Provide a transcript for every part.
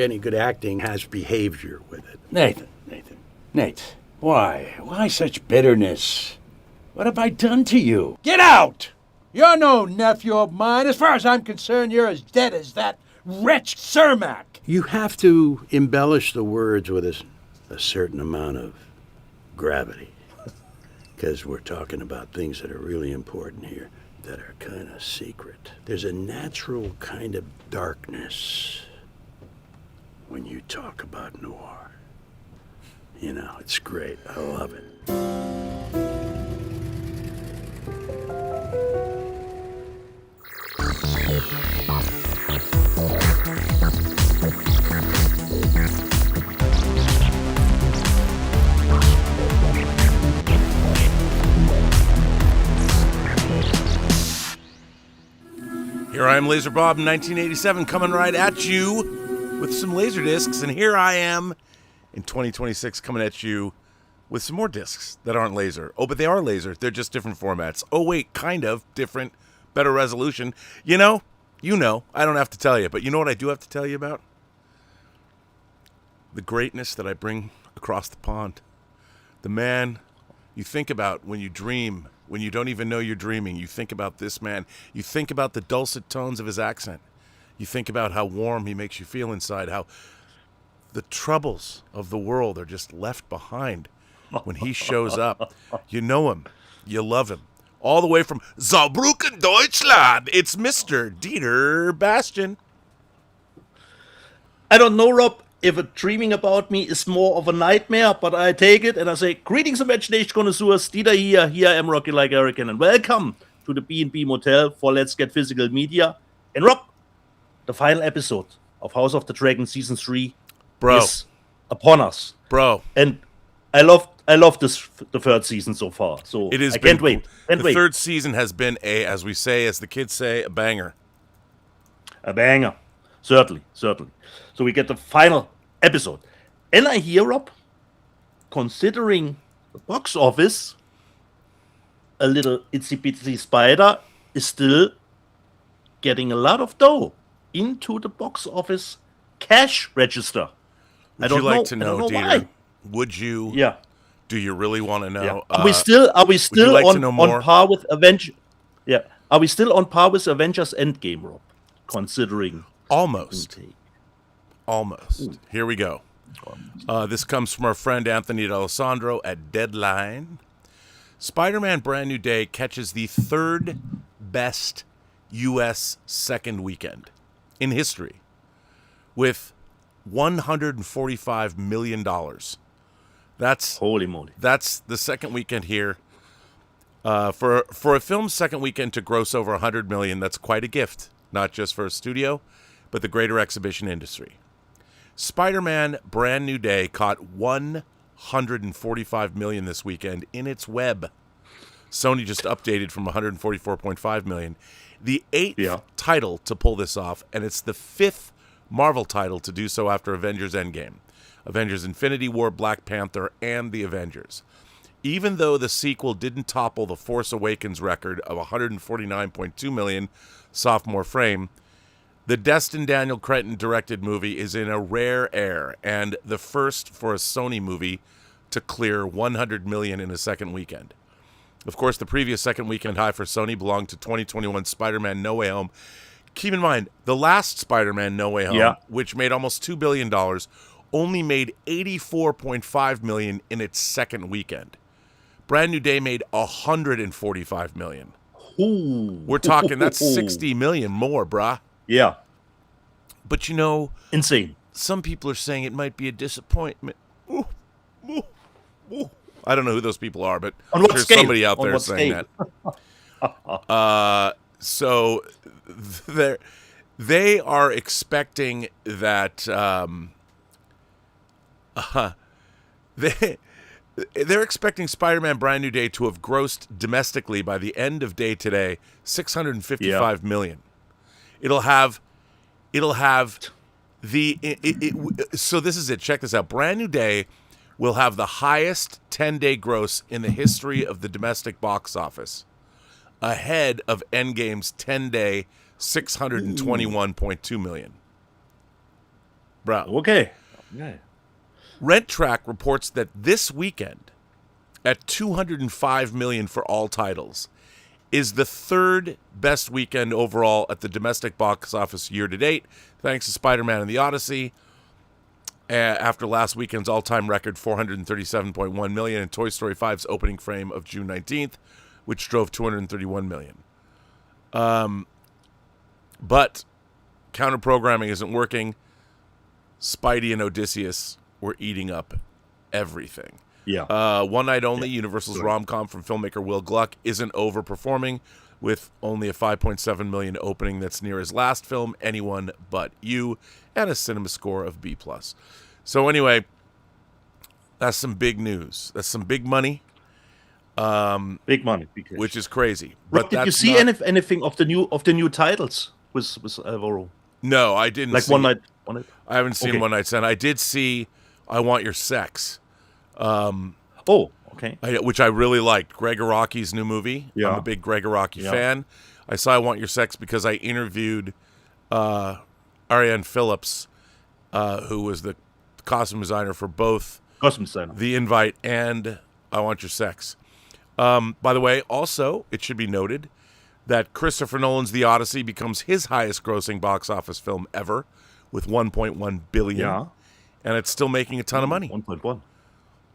any good acting has behavior with it. Nate, why? Why such bitterness? What have I done to you? Get out! You're no nephew of mine. As far as I'm concerned, you're as dead as that wretch Cermak. You have to embellish the words with a certain amount of gravity. Because we're talking about things that are really important here, that are kind of secret. There's a natural kind of darkness when you talk about noir. You know, it's great. I love it. Here I am, Laser Bob, in 1987, coming right at you with some laser discs, and here I am in 2026 coming at you with some more discs that aren't laser. Oh, but they are laser. They're just different formats. Oh, wait, kind of different, better resolution. You know, I don't have to tell you, but you know what I do have to tell you about? The greatness that I bring across the pond. The man you think about when you dream, when you don't even know you're dreaming. You think about this man. You think about the dulcet tones of his accent. You think about how warm he makes you feel inside, how the troubles of the world are just left behind when he shows up. You know him. You love him. All the way from Saarbrücken, Deutschland, it's Mr. Dieter Bastian. I don't know, Rob, if dreaming about me is more of a nightmare, but I take it and I say, greetings, imagination connoisseurs, Dieter here. Here I am, rocking like Hurricane, and welcome to the B&B Motel for Let's Get Physical Media. And Rob, the final episode of House of the Dragon Season 3 is upon us. Bro. And I love the third season so far. So it is. I can't wait. The third season has been as the kids say, a banger. A banger. Certainly. So we get the final episode. And I hear, Rob, considering the box office, a little itsy-bitsy spider is still getting a lot of dough into the box office cash register. Would you like to know, Dieter? Would you? Yeah. Do you really want to know? Yeah. Are we still on par with Avengers? Yeah. Are we still on par with Avengers Endgame, Rob? Considering almost. Here we go. This comes from our friend Anthony D'Alessandro at Deadline. Spider-Man Brand New Day catches the third best U.S. second weekend in history with $145 million. That's holy moly. That's the second weekend here. For a film's second weekend to gross over $100 million, that's quite a gift, not just for a studio, but the greater exhibition industry. Spider-Man Brand New Day caught $145 million this weekend in its web. Sony just updated from $144.5 million. The eighth title to pull this off, and it's the fifth Marvel title to do so after Avengers Endgame, Avengers Infinity War, Black Panther, and The Avengers. Even though the sequel didn't topple the Force Awakens record of $149.2 million sophomore frame, the Destin Daniel Cretton directed movie is in a rare air and the first for a Sony movie to clear $100 million in a second weekend. Of course, the previous second weekend high for Sony belonged to 2021 Spider-Man No Way Home. Keep in mind, the last Spider-Man No Way Home, which made almost $2 billion, only made $84.5 million in its second weekend. Brand New Day made $145 million. Ooh. We're talking, that's $60 million more, brah. Yeah. But you know, insane. Some people are saying it might be a disappointment. I don't know who those people are, but there's somebody out there saying that. So they are expecting that they're expecting Spider-Man Brand New Day to have grossed domestically by the end of day today $655 million. It'll have so this is it. Check this out. Brand New Day will have the highest 10-day gross in the history of the domestic box office, ahead of Endgame's 10-day $621.2 million. bro. Okay. Rent Track reports that this weekend, at $205 million for all titles, is the third best weekend overall at the domestic box office year to date, thanks to Spider-Man and the Odyssey. After last weekend's all-time record, $437.1 million, and Toy Story 5's opening frame of June 19th, which drove $231 million. But counter-programming isn't working. Spidey and Odysseus were eating up everything. Yeah. One Night Only, Universal's rom-com from filmmaker Will Gluck, isn't overperforming, with only a $5.7 million opening that's near his last film, Anyone But You, and a cinema score of B+. So anyway, that's some big news. That's some big money. Big money. Big cash. Which is crazy. Rob, But did you that's see not- anything of the new titles with Alvaro? No, I didn't Like see One Night. I haven't seen Okay. One Night Stand. I did see I Want Your Sex. Oh, okay. Which I really liked. Greg Araki's new movie. Yeah. I'm a big Greg Araki Yeah. fan. I saw I Want Your Sex because I interviewed Ariane Phillips, who was the costume designer for both Costume designer. The Invite and I Want Your Sex. By the way, also, it should be noted that Christopher Nolan's The Odyssey becomes his highest grossing box office film ever with $1.1 billion. Yeah. And it's still making a ton of money. 1.1.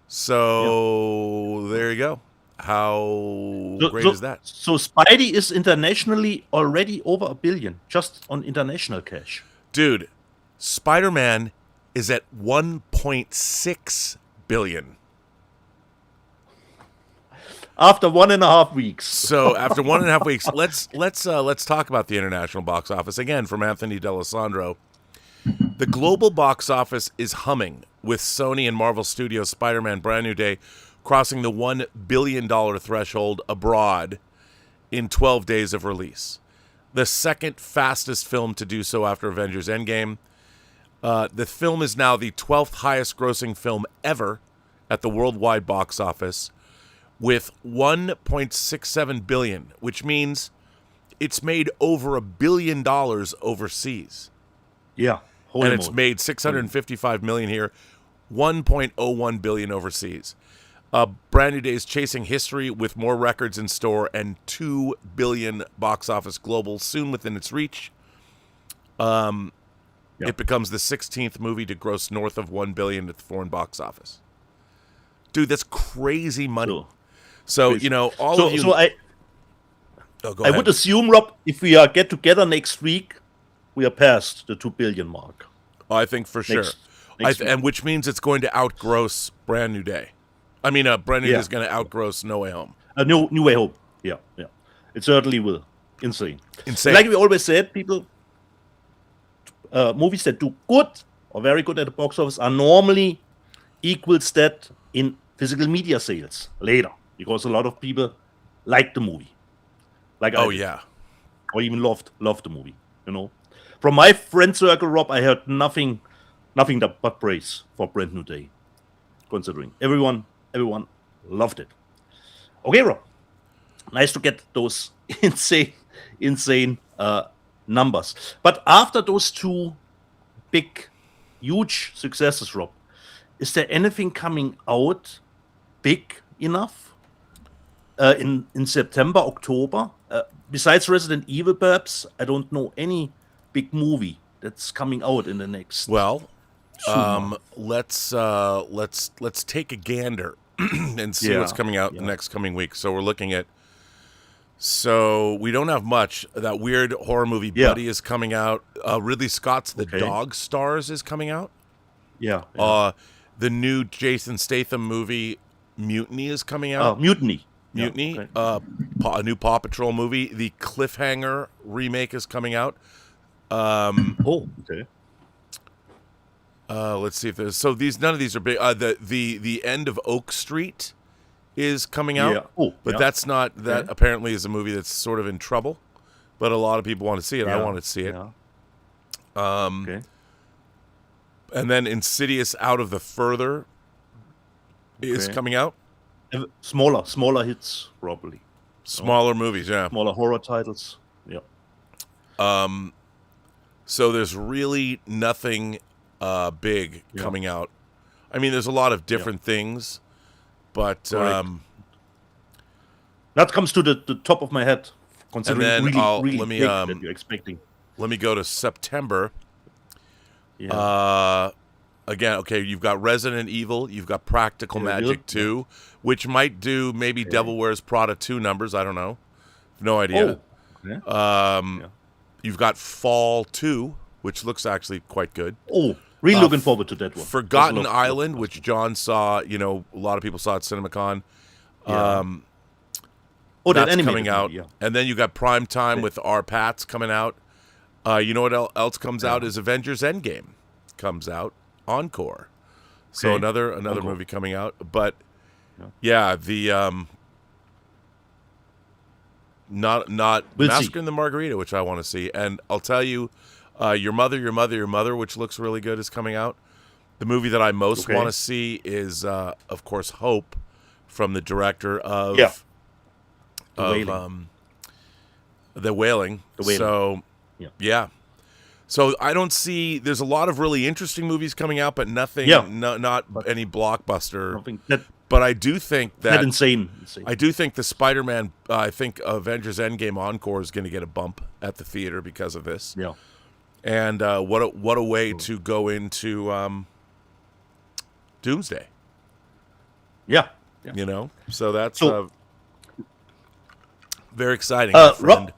So there you go. How great is that? So Spidey is internationally already over $1 billion, just on international cash. Dude, Spider-Man is at $1.6 billion. After 1.5 weeks. So after 1.5 weeks, let's talk about the international box office again from Anthony D'Alessandro. The global box office is humming, with Sony and Marvel Studios' Spider-Man Brand New Day crossing the $1 billion threshold abroad in 12 days of release. The second fastest film to do so after Avengers Endgame. The film is now the 12th highest grossing film ever at the worldwide box office, with $1.67 billion, which means it's made over $1 billion overseas. Yeah. And it's made $655 million here, $1.01 billion overseas. Brand New Day is chasing history with more records in store and $2 billion box office global soon within its reach. It becomes the 16th movie to gross north of $1 billion at the foreign box office. Dude, that's crazy money. Cool. So, Crazy. you know, all So, of you... so I would assume, Rob, if we get together next week, we are past the 2 billion mark. I think for sure. Next and which means it's going to outgross Brand New Day. I mean, Brand New Day is going to outgross No Way Home. New Way Home. Yeah. It certainly will. Insane. Insane. Like we always said, people, movies that do good or very good at the box office are normally equals that in physical media sales later, because a lot of people like the movie. Like I did. Yeah. Or even loved the movie, you know. From my friend circle, Rob, I heard nothing but praise for Brand New Day, considering everyone loved it. Okay, Rob, nice to get those insane numbers. But after those two big, huge successes, Rob, is there anything coming out big enough in September, October? Besides Resident Evil, perhaps, I don't know any big movie that's coming out in the next. Well, let's take a gander and see what's coming out the next coming week. So we're looking at. So we don't have much. That weird horror movie Buddy is coming out. Ridley Scott's The Dog Stars is coming out. Yeah. The new Jason Statham movie Mutiny is coming out. Mutiny. Mutiny. Yeah, okay. A new Paw Patrol movie. The Cliffhanger remake is coming out. Okay. Let's see if there's none of these are big. The end of Oak Street is coming out. Yeah. That's not that. Apparently, is a movie that's sort of in trouble, but a lot of people want to see it. I want to see it. Yeah. Okay. And then Insidious Out of the Further is coming out. Smaller hits, probably. Smaller movies, yeah. Smaller horror titles. Yeah. So there's really nothing big coming out. I mean, there's a lot of different things, but that comes to the top of my head. Considering and then really let me big that you're expecting. let me go to September. Again, okay, you've got Resident Evil, you've got Practical Magic 2, which might do maybe Devil Wears Prada 2 numbers. I don't know. No idea. You've got Fall 2, which looks actually quite good. Oh, really looking forward to that one. Forgotten Island, which John saw, a lot of people saw at CinemaCon. That's coming out. And then you got Prime Time with our Pats coming out. You know what else comes out is Avengers Endgame comes out. Encore. So another Encore. Movie coming out. But the not Massacre in the Margarita, which I want to see. And I'll tell you, Your Mother, which looks really good, is coming out. The movie that I most want to see is of course Hope, from the director of The Wailing. So So I don't see. There's a lot of really interesting movies coming out, but nothing. Not any blockbuster. But I do think that insane. I do think the Spider-Man. I think Avengers Endgame Encore is going to get a bump at the theater because of this. Yeah. And what a way to go into Doomsday. Yeah. So that's very exciting. Rob,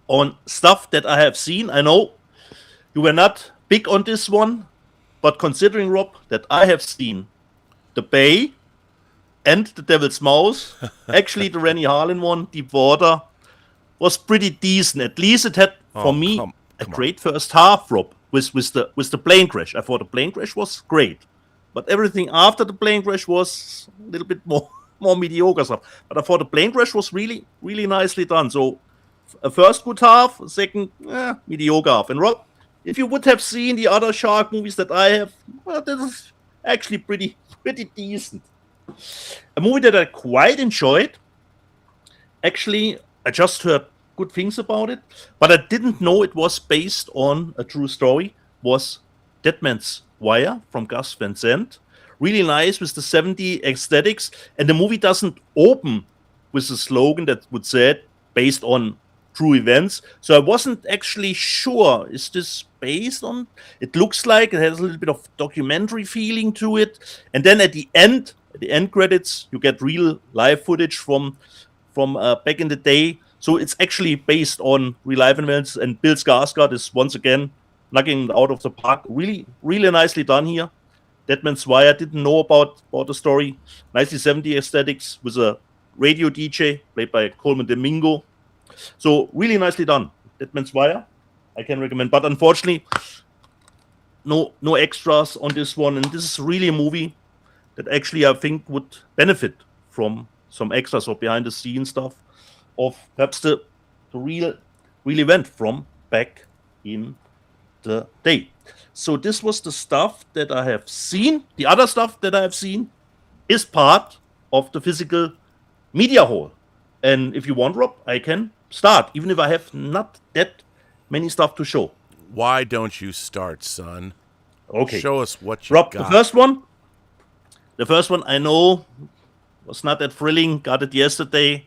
on stuff that I have seen, I know you were not big on this one, but considering, Rob, that I have seen The Bay and The Devil's Mouth, actually the Rennie Harlin one, Deep Water, was pretty decent. At least it had, for me, a great first half, Rob, with the plane crash. I thought the plane crash was great, but everything after the plane crash was a little bit more mediocre stuff. But I thought the plane crash was really, really nicely done. So a first good half, a second mediocre half. And Rob, if you would have seen the other shark movies that I have, well, that is actually pretty decent. A movie that I quite enjoyed. Actually, I just heard good things about it, but I didn't know it was based on a true story. Was Dead Man's Wire from Gus Van Sant. Really nice with the 70s aesthetics, and the movie doesn't open with a slogan that would say it based on true events. So I wasn't actually sure, is this based on? It looks like it has a little bit of documentary feeling to it. And then at the end credits, you get real live footage from back in the day. So it's actually based on real life events. And Bill Skarsgård is once again knocking it out of the park. Really, really nicely done here. Dead Man's Wire, didn't know about the story. Nicely 70s aesthetics with a radio DJ played by Coleman Domingo. So really nicely done. Dead Man's Wire, I can recommend. But unfortunately, no extras on this one. And this is really a movie that actually I think would benefit from some extras or behind the scenes stuff of perhaps the real event from back in the day. So this was the stuff that I have seen. The other stuff that I have seen is part of the physical media hall. And if you want, Rob, I can start, even if I have not that many stuff to show. Why don't you start, son? Okay. Show us what you Rob, got. The first one I know was not that thrilling. Got it yesterday.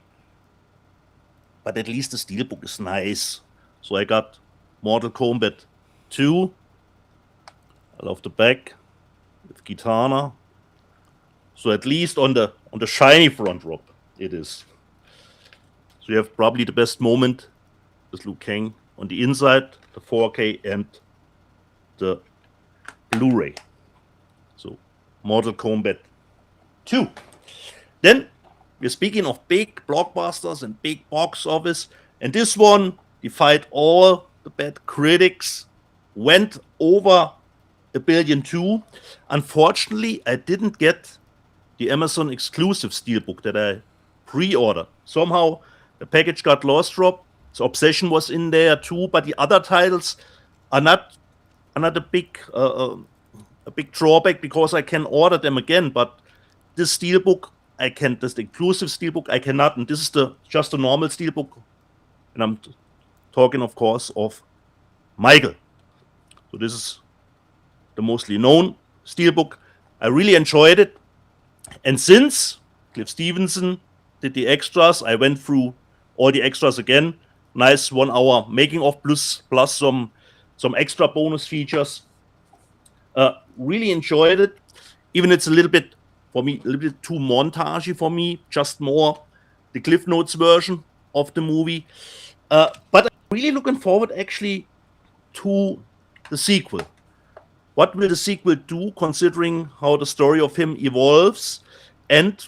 But at least the steelbook is nice. So I got Mortal Kombat 2. I love the back with Kitana. So at least on the shiny front, Rob, it is. So you have probably the best moment with Liu Kang on the inside, the 4K and the Blu-ray. So Mortal Kombat 2. Then we're speaking of big blockbusters and big box office, and this one defied all the bad critics, went over $1 billion too. Unfortunately, I didn't get the Amazon exclusive steelbook that I pre-ordered. Somehow the package got lost, Rob. So Obsession was in there too, but the other titles are not a big drawback because I can order them again. But this steelbook, this inclusive steelbook, I cannot. And this is just a normal steelbook, and I'm talking, of course, of Michael. So this is the mostly known steelbook. I really enjoyed it. And since Cliff Stevenson did the extras, I went through all the extras again. Nice 1 hour making of plus some extra bonus features. Really enjoyed it. Even it's a little bit, for me, a little bit too montagey for me. Just more the Cliff Notes version of the movie. But I'm really looking forward actually to the sequel. What will the sequel do, considering how the story of him evolves? And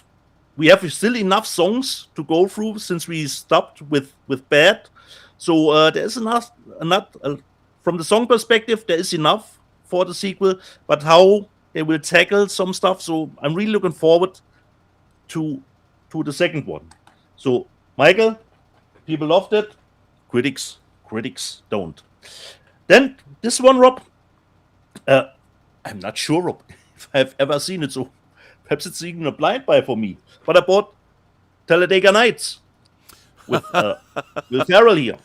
we have still enough songs to go through since we stopped with Bad. So there's enough, from the song perspective, there is enough for the sequel. But how they will tackle some stuff, so I'm really looking forward to the second one. So, Michael, people loved it. Critics don't. Then this one, Rob, I'm not sure, Rob, if I've ever seen it, so perhaps it's even a blind buy for me. But I bought Talladega Nights with Will Ferrell here.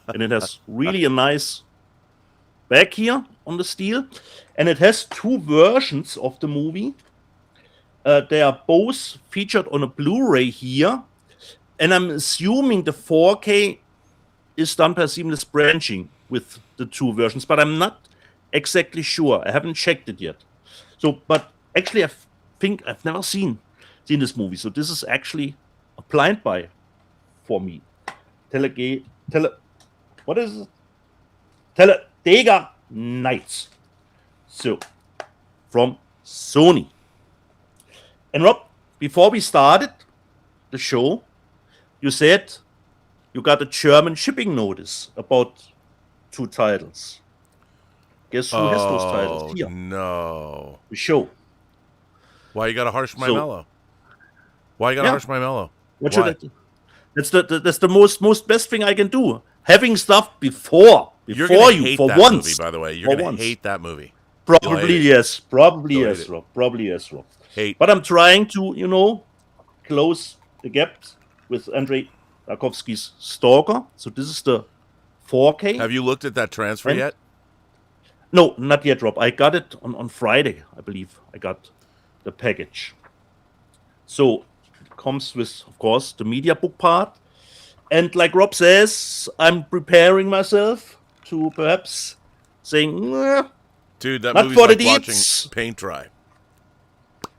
And it has really a nice back here on the steel. And it has 2 versions of the movie. They are both featured on a Blu-ray here. And I'm assuming the 4K is done per seamless branching with the 2 versions, but I'm not exactly sure. I haven't checked it yet. So, but actually, I think I've never seen this movie. So this is actually a blind buy for me. What is it? Talladega Nights. So, from Sony. And Rob, before we started the show, you said you got a German shipping notice about 2 titles. Guess who has those titles here? No. The show. Why you gotta harsh my mellow? Why you gotta harsh my mellow? What should I do? That's the most best thing I can do. Having stuff before You're gonna you hate for that once. movie, by the way. You're gonna hate that movie. Probably yes. Probably You'll yes, hate it. Rob. Probably yes, Rob. Hate. But I'm trying to, close the gaps with Andrei Tarkovsky's Stalker. So this is the 4K. Have you looked at that transfer yet? No, not yet, Rob. I got it on Friday, I believe. I got the package. So it comes with, of course, the media book part. And like Rob says, I'm preparing myself to perhaps saying, Dude, that not movie's for the like watching deeds. paint dry.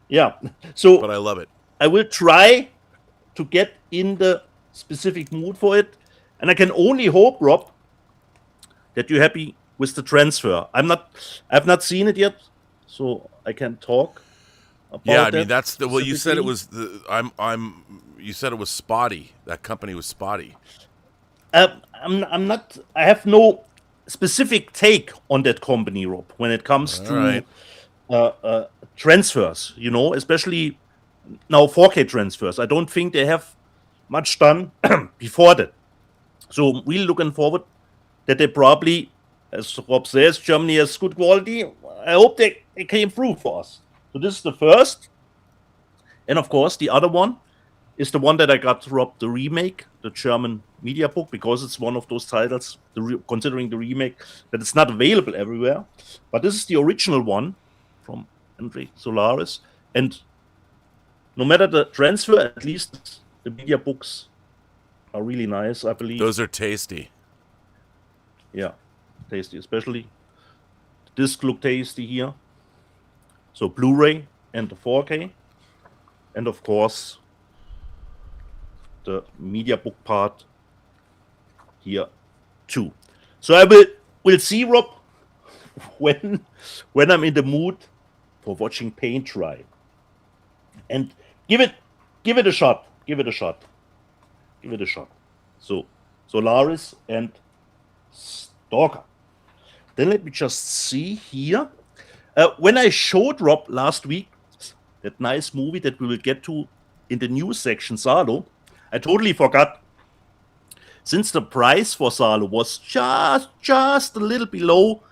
Yeah. So But I love it. I will try to get in the specific mood for it. And I can only hope, Rob, that you're happy with the transfer. I've not seen it yet, so I can't talk about Yeah, I that mean that's the well. You said it specifically. was the You said it was spotty. That company was spotty. I'm not. I have no specific take on that company, Rob, when it comes to transfers. Especially now 4K transfers. I don't think they have much done before that. So I'm really looking forward that they probably, as Rob says, Germany has good quality. I hope they came through for us. So this is the first. And of course, the other one is the one that I got, Rob, the remake, the German media book, because it's one of those titles, considering the remake, that it's not available everywhere. But this is the original one from Andre Solaris. And no matter the transfer, at least the media books are really nice, I believe. Those are tasty. Yeah, tasty, especially the disc look tasty here. So Blu-ray and the 4K, and of course the media book part here too. So I will see, Rob, when I'm in the mood for watching paint dry, and give it a shot. Give it a shot. So Solaris and Stalker. Then let me just see here. When I showed Rob last week that nice movie that we will get to in the news section, SALO, I totally forgot. Since the price for SALO was just a little below,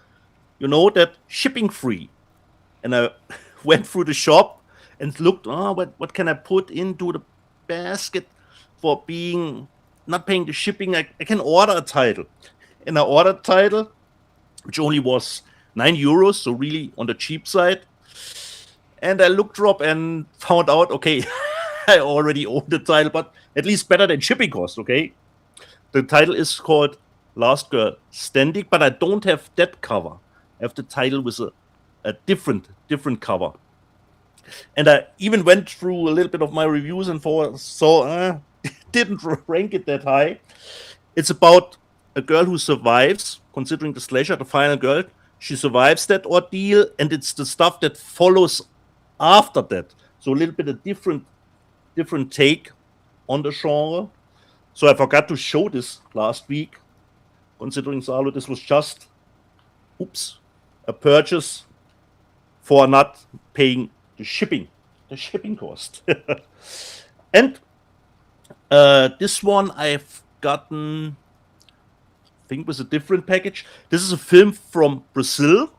that shipping free. And I went through the shop and looked, what can I put into the basket for not paying the shipping? I can order a title. And I ordered a title, which only was €9, so really on the cheap side. And I looked up and found out, okay, I already own the title, but at least better than shipping cost, okay? The title is called Last Girl Standing, but I don't have that cover. I have the title with a different cover. And I even went through a little bit of my reviews and didn't rank it that high. It's about a girl who survives, considering the slasher, the final girl. She survives that ordeal, and it's the stuff that follows after that. So a little bit of different take on the genre. So I forgot to show this last week, considering SALO, this was just, a purchase for not paying the shipping cost. And this one I've gotten, I think, with a different package. This is a film from Brazil.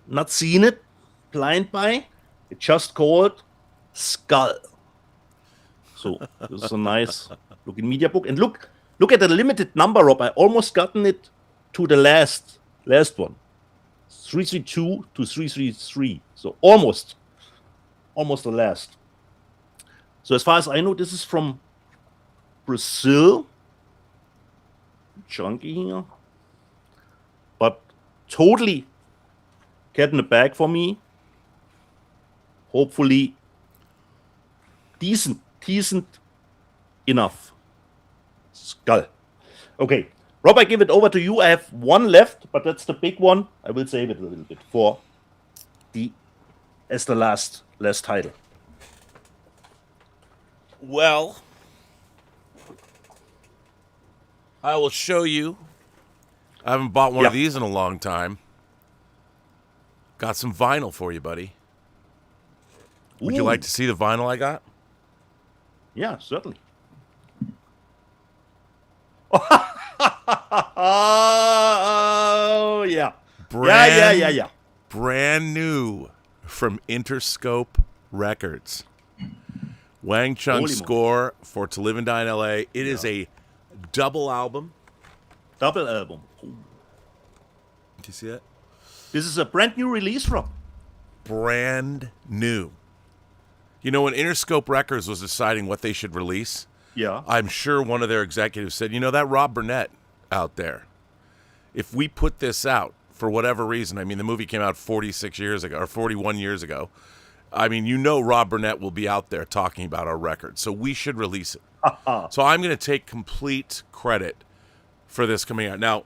Not seen it, blind buy. It's just called Skull. So this is a nice looking media book. And look at the limited number, Rob. I almost gotten it to the last one. 332 to 333. So almost the last. So as far as I know, this is from Brazil. Chunky here. But totally cat in the bag for me. Hopefully decent enough. Skull. Okay. Rob, I give it over to you. I have one left, but that's the big one. I will save it a little bit for the last title. Well, I will show you. I haven't bought one of these in a long time. Got some vinyl for you, buddy. Would you like to see the vinyl I got? Yeah, certainly. Oh, yeah. Yeah. Brand new from Interscope Records. Wang Chung score for To Live and Die in L.A. It is a double album. Do you see that? This is a brand new release, Rob. Brand new. You know, when Interscope Records was deciding what they should release, I'm sure one of their executives said, that Rob Burnett out there, if we put this out for whatever reason, I mean, the movie came out 46 years ago or 41 years ago. I mean, Rob Burnett will be out there talking about our record, so we should release it. So I'm going to take complete credit for this coming out. Now,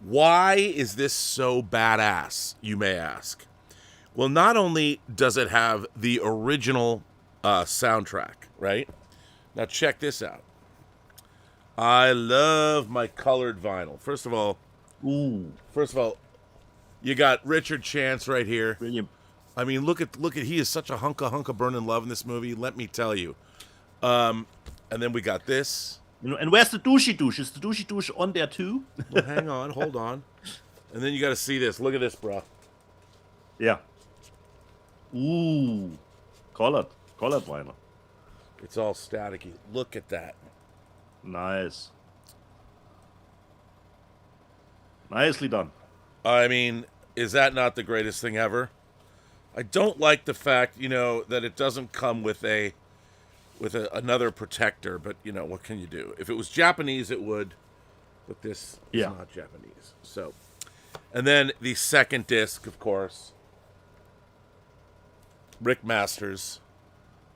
why is this so badass, you may ask? Well, not only does it have the original soundtrack, right? Now, check this out. I love my colored vinyl. First of all, you got Richard Chance right here. Brilliant. I mean, look at he is such a hunk of burning love in this movie. Let me tell you. And then we got this. And where's the douchey douche? Is the douchey douche on there too? Well, hang on, hold on. And then you got to see this. Look at this, bro. Yeah. Ooh, colored vinyl. It's all staticky. Look at that. Nice. Nicely done. I mean, is that not the greatest thing ever? I don't like the fact, that it doesn't come with another protector, but what can you do? If it was Japanese, it would, but this is not Japanese. So, and then the second disc, of course, Rick Masters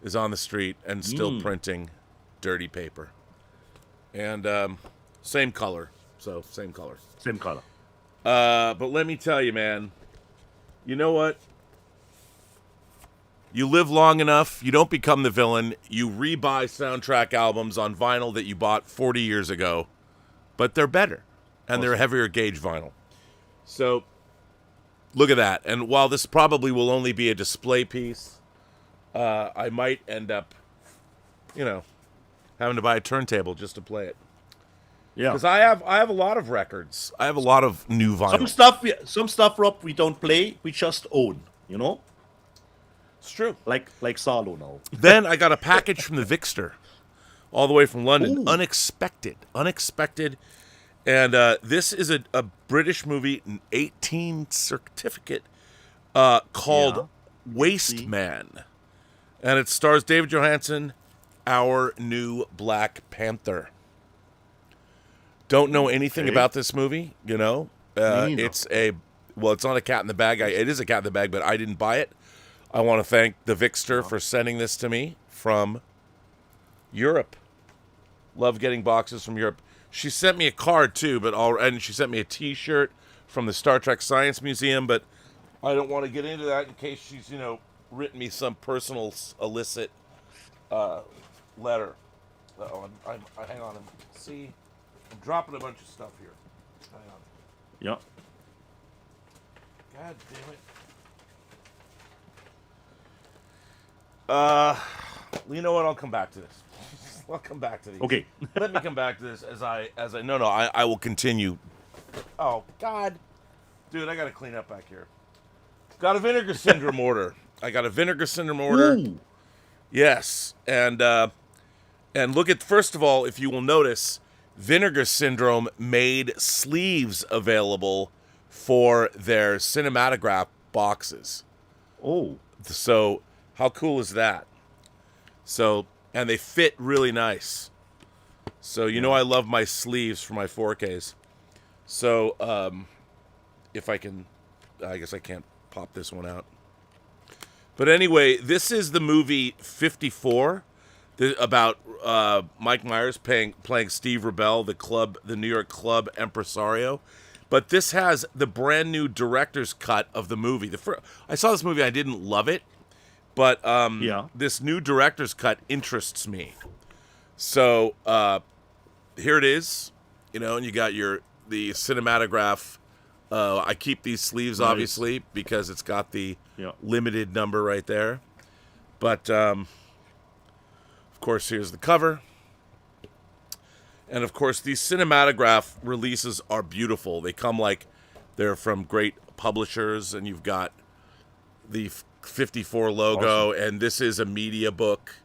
is on the street and still printing dirty paper, and same color. So same color. But let me tell you, man. You know what? You live long enough, you don't become the villain. You rebuy soundtrack albums on vinyl that you bought 40 years ago, but they're better, and they're heavier gauge vinyl. So, look at that. And while this probably will only be a display piece, I might end up, having to buy a turntable just to play it. Yeah, because I have a lot of records. I have a lot of new vinyl. Some stuff, Rob, we don't play. We just own. It's true. Like SALO now. Then I got a package from the Vixter, all the way from London. Ooh. Unexpected. And this is a British movie, an 18 certificate, called Waste Man. And it stars David Johansen, our new Black Panther. Don't know anything about this movie, you know. It's not a cat in the bag. It is a cat in the bag, but I didn't buy it. I want to thank the Vixter for sending this to me from Europe. Love getting boxes from Europe. She sent me a card too, and she sent me a T-shirt from the Star Trek Science Museum. But I don't want to get into that in case she's, written me some personal illicit letter. Hang on. See, I'm dropping a bunch of stuff here. Hang on. Yeah. God damn it. You know what? I'll come back to this. I'll come back to these. Okay. Let me come back to this I will continue. Oh, God. Dude, I got to clean up back here. Got a vinegar syndrome order. I got a vinegar syndrome order. Ooh. Yes. And look at, first of all, if you will notice, Vinegar Syndrome made sleeves available for their cinematograph boxes. Oh. So, how cool is that? So, and they fit really nice. So, I love my sleeves for my 4Ks. So, if I can, I guess I can't pop this one out. But anyway, this is the movie 54 about Mike Myers playing Steve Rebell, the New York club impresario. But this has the brand new director's cut of the movie. I saw this movie, I didn't love it, but this new director's cut interests me. So here it is, and you got the cinematograph. I keep these sleeves, obviously, because it's got the limited number right there. But, of course, here's the cover. And, of course, these cinematograph releases are beautiful. They come they're from great publishers, and you've got the 54 logo, awesome. And this is a media book.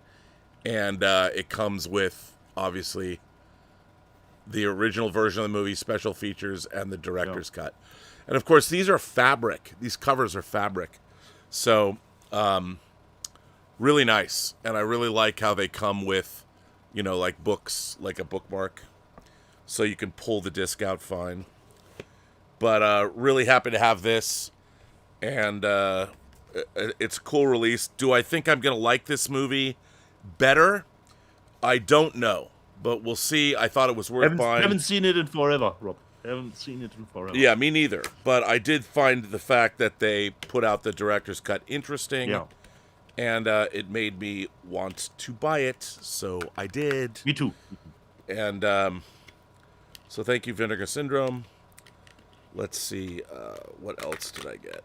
And it comes with, obviously, the original version of the movie, special features, and the director's cut. And, of course, these are fabric. These covers are fabric. So, really nice. And I really like how they come with, like books, like a bookmark. So you can pull the disc out fine. But really happy to have this. And it's a cool release. Do I think I'm going to like this movie better? I don't know. But we'll see. I thought it was worth buying. Haven't seen it in forever, Rob. Haven't seen it in forever. Yeah, me neither. But I did find the fact that they put out the director's cut interesting. Yeah. And it made me want to buy it. So I did. Me too. And so thank you, Vinegar Syndrome. Let's see. What else did I get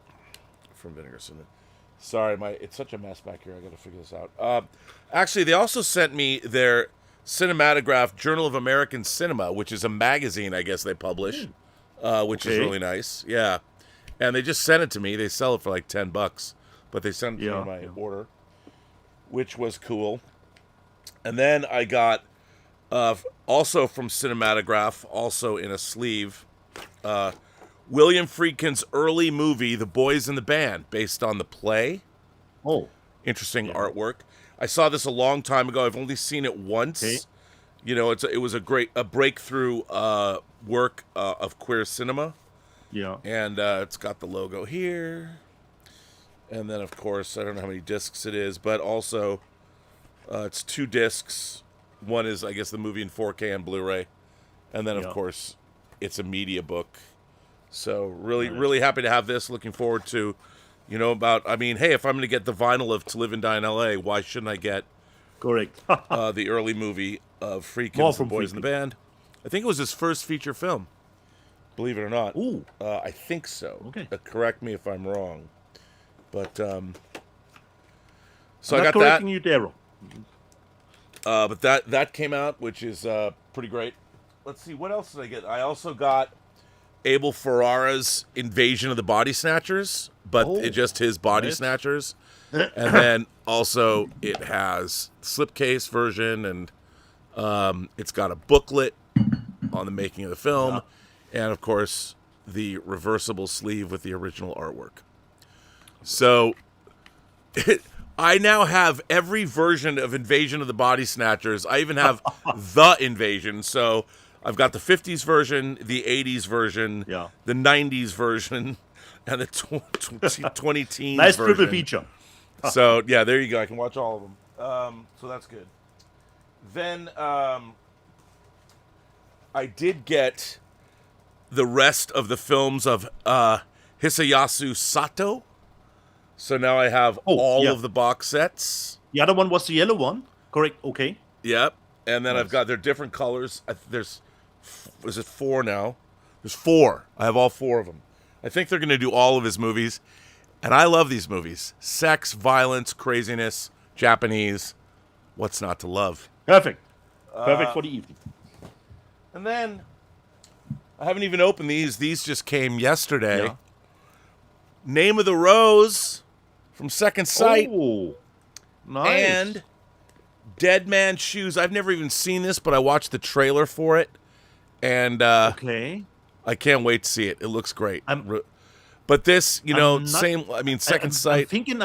from Vinegar Syndrome? Sorry, it's such a mess back here. I got to figure this out. Actually, they also sent me their Cinematograph Journal of American Cinema, which is a magazine, I guess they publish, which is really nice. Yeah. And they just sent it to me. They sell it for like $10, but they sent it to me in my order, which was cool. And then I got, also from Cinematograph, also in a sleeve, William Friedkin's early movie, The Boys in the Band, based on the play. Oh. Interesting artwork. I saw this a long time ago. I've only seen it once. Okay. It was a breakthrough work of queer cinema. Yeah. And it's got the logo here. And then, of course, I don't know how many discs it is, but also it's 2 discs. One is, I guess, the movie in 4K and Blu-ray. And then, of course, it's a media book. So really happy to have this. Looking forward to, hey, if I'm going to get the vinyl of To Live and Die in L.A., why shouldn't I get the early movie of Friedkin's The Boys in the Band? I think it was his first feature film, believe it or not. Ooh. I think so. Okay. Correct me if I'm wrong. But, so I'm I got correcting you there. But that came out, which is pretty great. Let's see, what else did I get? I also got Abel Ferrara's Invasion of the Body Snatchers, but it's just his Body Snatchers. And then also it has slipcase version, and it's got a booklet on the making of the film, and of course the reversible sleeve with the original artwork. So I now have every version of Invasion of the Body Snatchers. I even have the Invasion. So I've got the 50s version, the 80s version, the 90s version, and the 20 teens nice version. triple feature. So yeah, there you go. I can watch all of them. So that's good. Then I did get the rest of the films of Hisayasu Sato. So now I have all of the box sets. The other one was the yellow one. Correct. Okay. Yep. And then I've got their different colors. Is it 4 now? There's 4. I have all 4 of them. I think they're going to do all of his movies. And I love these movies. Sex, violence, craziness, Japanese. What's not to love? Perfect. Perfect for the evening. And then I haven't even opened these. These just came yesterday. Yeah. Name of the Rose from Second Sight. Oh, nice. And Dead Man's Shoes. I've never even seen this, but I watched the trailer for it. And okay. I can't wait to see it. It looks great. But this, Second Sight. I'm thinking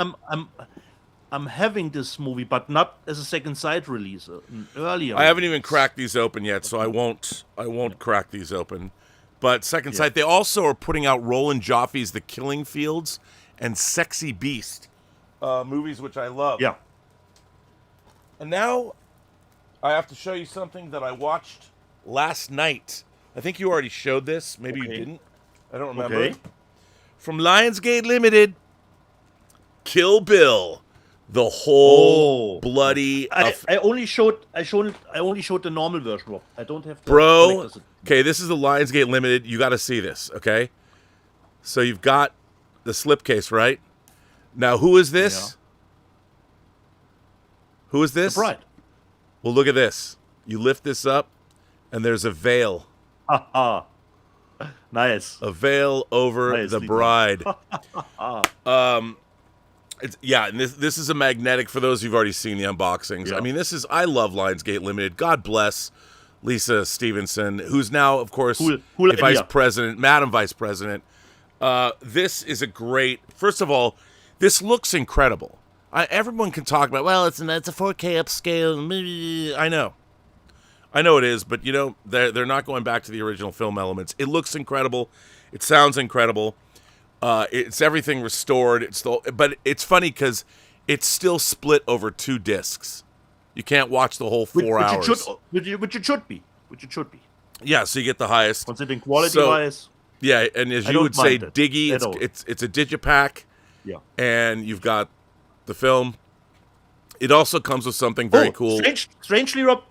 I'm having this movie, but not as a Second Sight release. Earlier. I haven't even cracked these open yet, so I won't crack these open. But Second Sight, they also are putting out Roland Joffe's The Killing Fields and Sexy Beast movies, which I love. Yeah. And now I have to show you something that I watched last night. I think you already showed this. Maybe you didn't. I don't remember. Okay. From Lionsgate Limited, Kill Bill. The whole bloody. I only showed the normal version. Rob. I don't have the Bro. collector's. Okay, this is the Lionsgate Limited. You got to see this. Okay, so you've got the slipcase, right? Now, who is this? Yeah. Who is this? The bride. Well, look at this. You lift this up, and there's a veil. Nice. A veil over the bride. And this is a magnetic for those who've already seen the unboxings. Yeah. I mean, I love Lionsgate Limited. God bless Lisa Stevenson, who's now, of course, a vice president, Madam Vice President. This is a great. First of all, this looks incredible. Everyone can talk about, well, it's a 4K upscale. I know it is, but they're not going back to the original film elements. It looks incredible. It sounds incredible. It's everything restored. But it's funny because it's still split over 2 discs. You can't watch the whole 4 hours. Which it should be. Yeah, so you get the highest. Considering quality-wise. Yeah, and as you would say, Diggy, at all. it's a digipack. Yeah. And you've got the film. It also comes with something very cool. Strangely, Rob,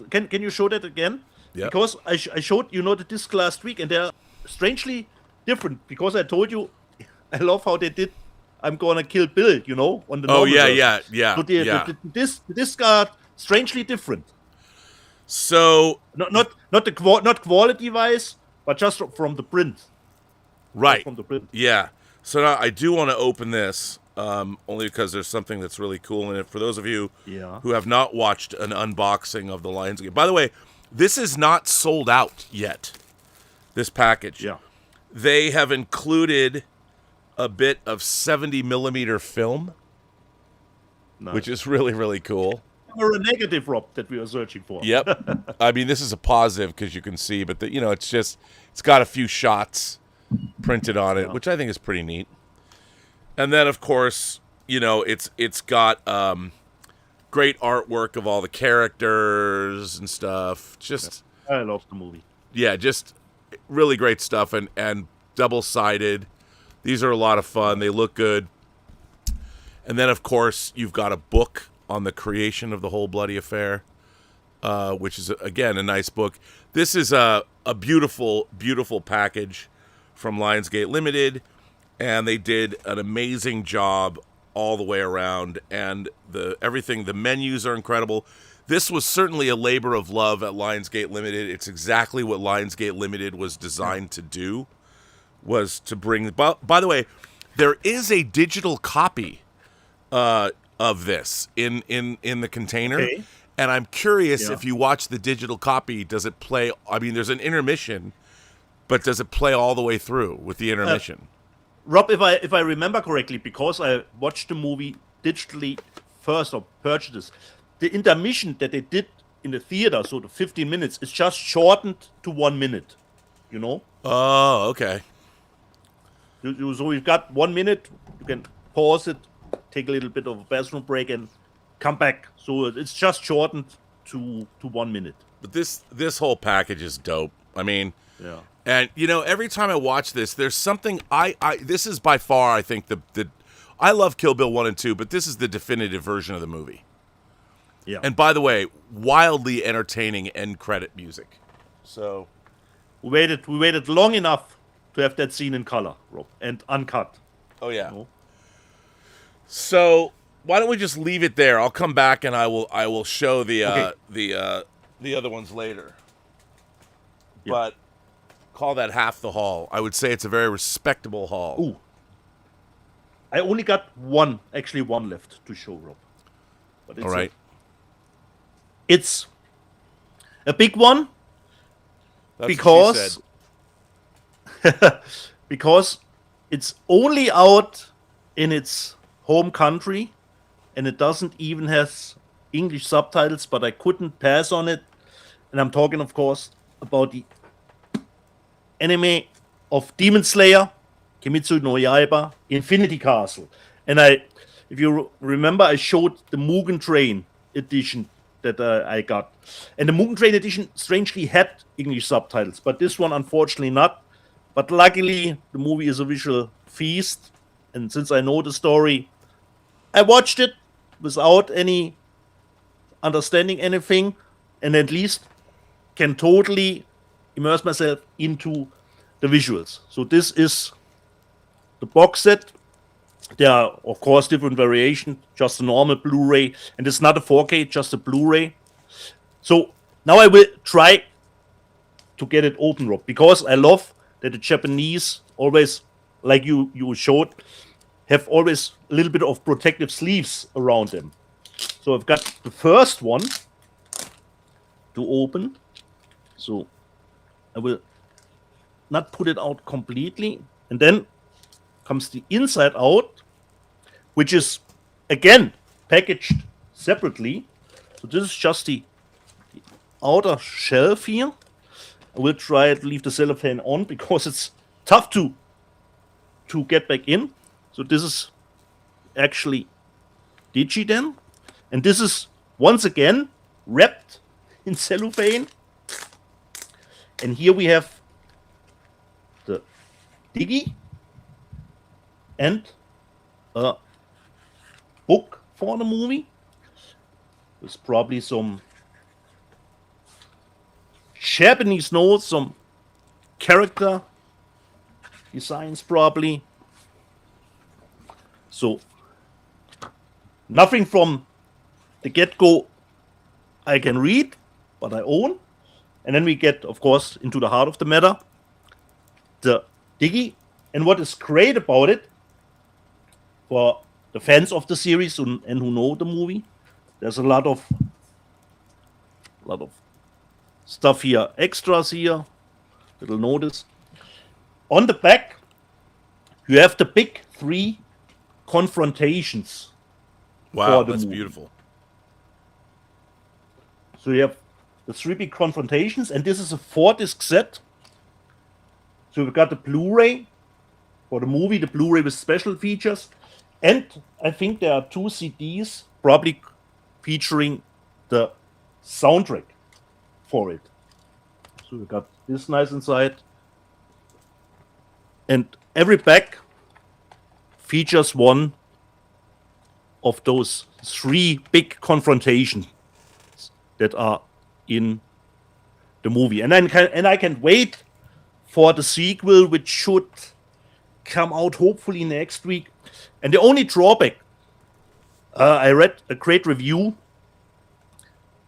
can you show that again? Yeah. Because I showed the disc last week, and they're strangely different. Because I told you, I love how they did. I'm gonna kill Bill, on the. Oh yeah. So the discs are strangely different. So not quality wise, but just from the print. Right. From the print. Yeah. So now I do want to open this, only because there's something that's really cool in it. For those of you who have not watched an unboxing of the Lionsgate. By the way, this is not sold out yet. This package. Yeah. They have included a bit of 70 millimeter film, which is really, really cool. Or a negative, Rob, that we are searching for. Yep. I mean, this is a positive because you can see, but it's got a few shots printed on it, which I think is pretty neat. And then, of course, it's got great artwork of all the characters and stuff. I love the movie. Yeah, just really great stuff and double-sided. These are a lot of fun. They look good. And then, of course, you've got a book on the creation of the whole bloody affair, which is, again, a nice book. This is a beautiful, beautiful package from Lionsgate Limited, and they did an amazing job all the way around. And the menus are incredible. This was certainly a labor of love at Lionsgate Limited. It's exactly what Lionsgate Limited was designed to do, was to bring... By the way, there is a digital copy of this in the container. Okay. And I'm curious if you watch the digital copy, does it play? I mean, there's an intermission, but does it play all the way through with the intermission? Rob, if I remember correctly, because I watched the movie digitally first or purchased, the intermission that they did in the theater, so the 15 minutes, is just shortened to 1 minute. You know? Oh, okay. So you've got 1 minute. You can pause it, take a little bit of a bathroom break, and come back. So it's just shortened to 1 minute. But this whole package is dope. I mean, Yeah. and you know, every time I watch this, there's something this is by far, I think, the I love Kill Bill 1 and 2, but this is the definitive version of the movie. Yeah. And by the way, wildly entertaining end credit music. So we waited long enough to have that scene in color, Rob, and uncut. oh yeah. You know? So why don't we just leave it there? I'll come back and I will show the other ones later. Yeah. But call that half the haul. I would say it's a very respectable haul. Ooh. I only got one left to show, Rob. But it's All right. It's a big one. That's because what she said. because it's only out in its home country, and it doesn't even have English subtitles, but I couldn't pass on it. And I'm talking, of course, about the anime of Demon Slayer, Kimetsu no Yaiba, Infinity Castle. And if you remember, I showed the Mugen Train edition that I got. And the Mugen Train edition strangely had English subtitles, but this one unfortunately not. But luckily, the movie is a visual feast, and since I know the story, I watched it without any understanding anything, and at least can totally immerse myself into the visuals. So this is the box set. There are, of course, different variations, just a normal Blu-ray, and it's not a 4K, just a Blu-ray. So now I will try to get it open, Rob, because I love that the Japanese always, like you showed, have always a little bit of protective sleeves around them. So I've got the first one to open. So I will not put it out completely. And then comes the inside out, which is, again, packaged separately. So this is just the outer shelf here. I will try to leave the cellophane on because it's tough to get back in. So this is actually Digiden. And this is, once again, wrapped in cellophane. And here we have the Digi and a book for the movie. There's probably some Japanese notes, some character designs probably. So nothing from the get-go I can read, but I own. And then we get, of course, into the heart of the matter, the Digi. And what is great about it, for the fans of the series and who know the movie, there's a lot of stuff here, extras here, little notice. On the back, you have the big 3 confrontations. Wow, for the that's movie. beautiful. So you have the 3 big confrontations, and this is a 4-disc set. So we've got the Blu-ray for the movie, the Blu-ray with special features, and I think there are 2 CDs probably featuring the soundtrack for it. So we got this nice inside, and every back features one of those 3 big confrontations that are in the movie. And I can wait for the sequel, which should come out hopefully next week. And the only drawback, I read a great review,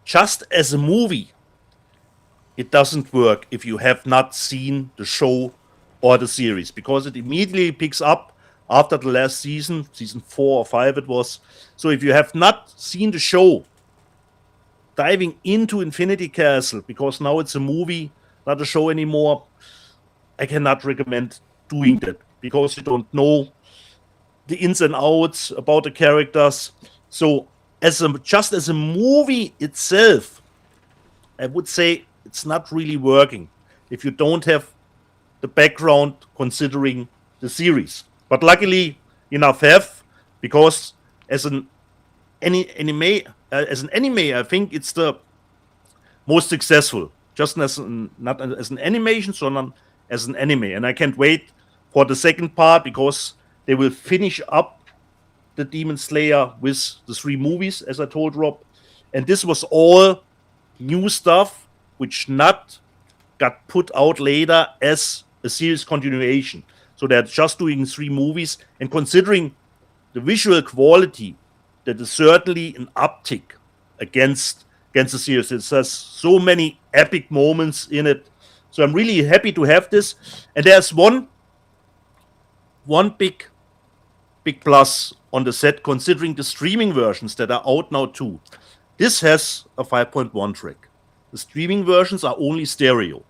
just as a movie, it doesn't work if you have not seen the show or the series, because it immediately picks up after the last season 4 or 5 it was. So if you have not seen the show, diving into Infinity Castle, because now it's a movie, not a show anymore, I cannot recommend doing that, because you don't know the ins and outs about the characters. So just as a movie itself, I would say it's not really working if you don't have the background considering the series. But luckily enough have, because as an anime, I think it's the most successful, just not as an animation, sondern as an anime. And I can't wait for the second part, because they will finish up the Demon Slayer with the 3 movies, as I told Rob. And this was all new stuff which not got put out later as a series continuation. So they're just doing 3 movies, and considering the visual quality, that is certainly an uptick against the series. It has so many epic moments in it. So I'm really happy to have this. And there's one big plus on the set, considering the streaming versions that are out now too. This has a 5.1 track. The streaming versions are only stereo.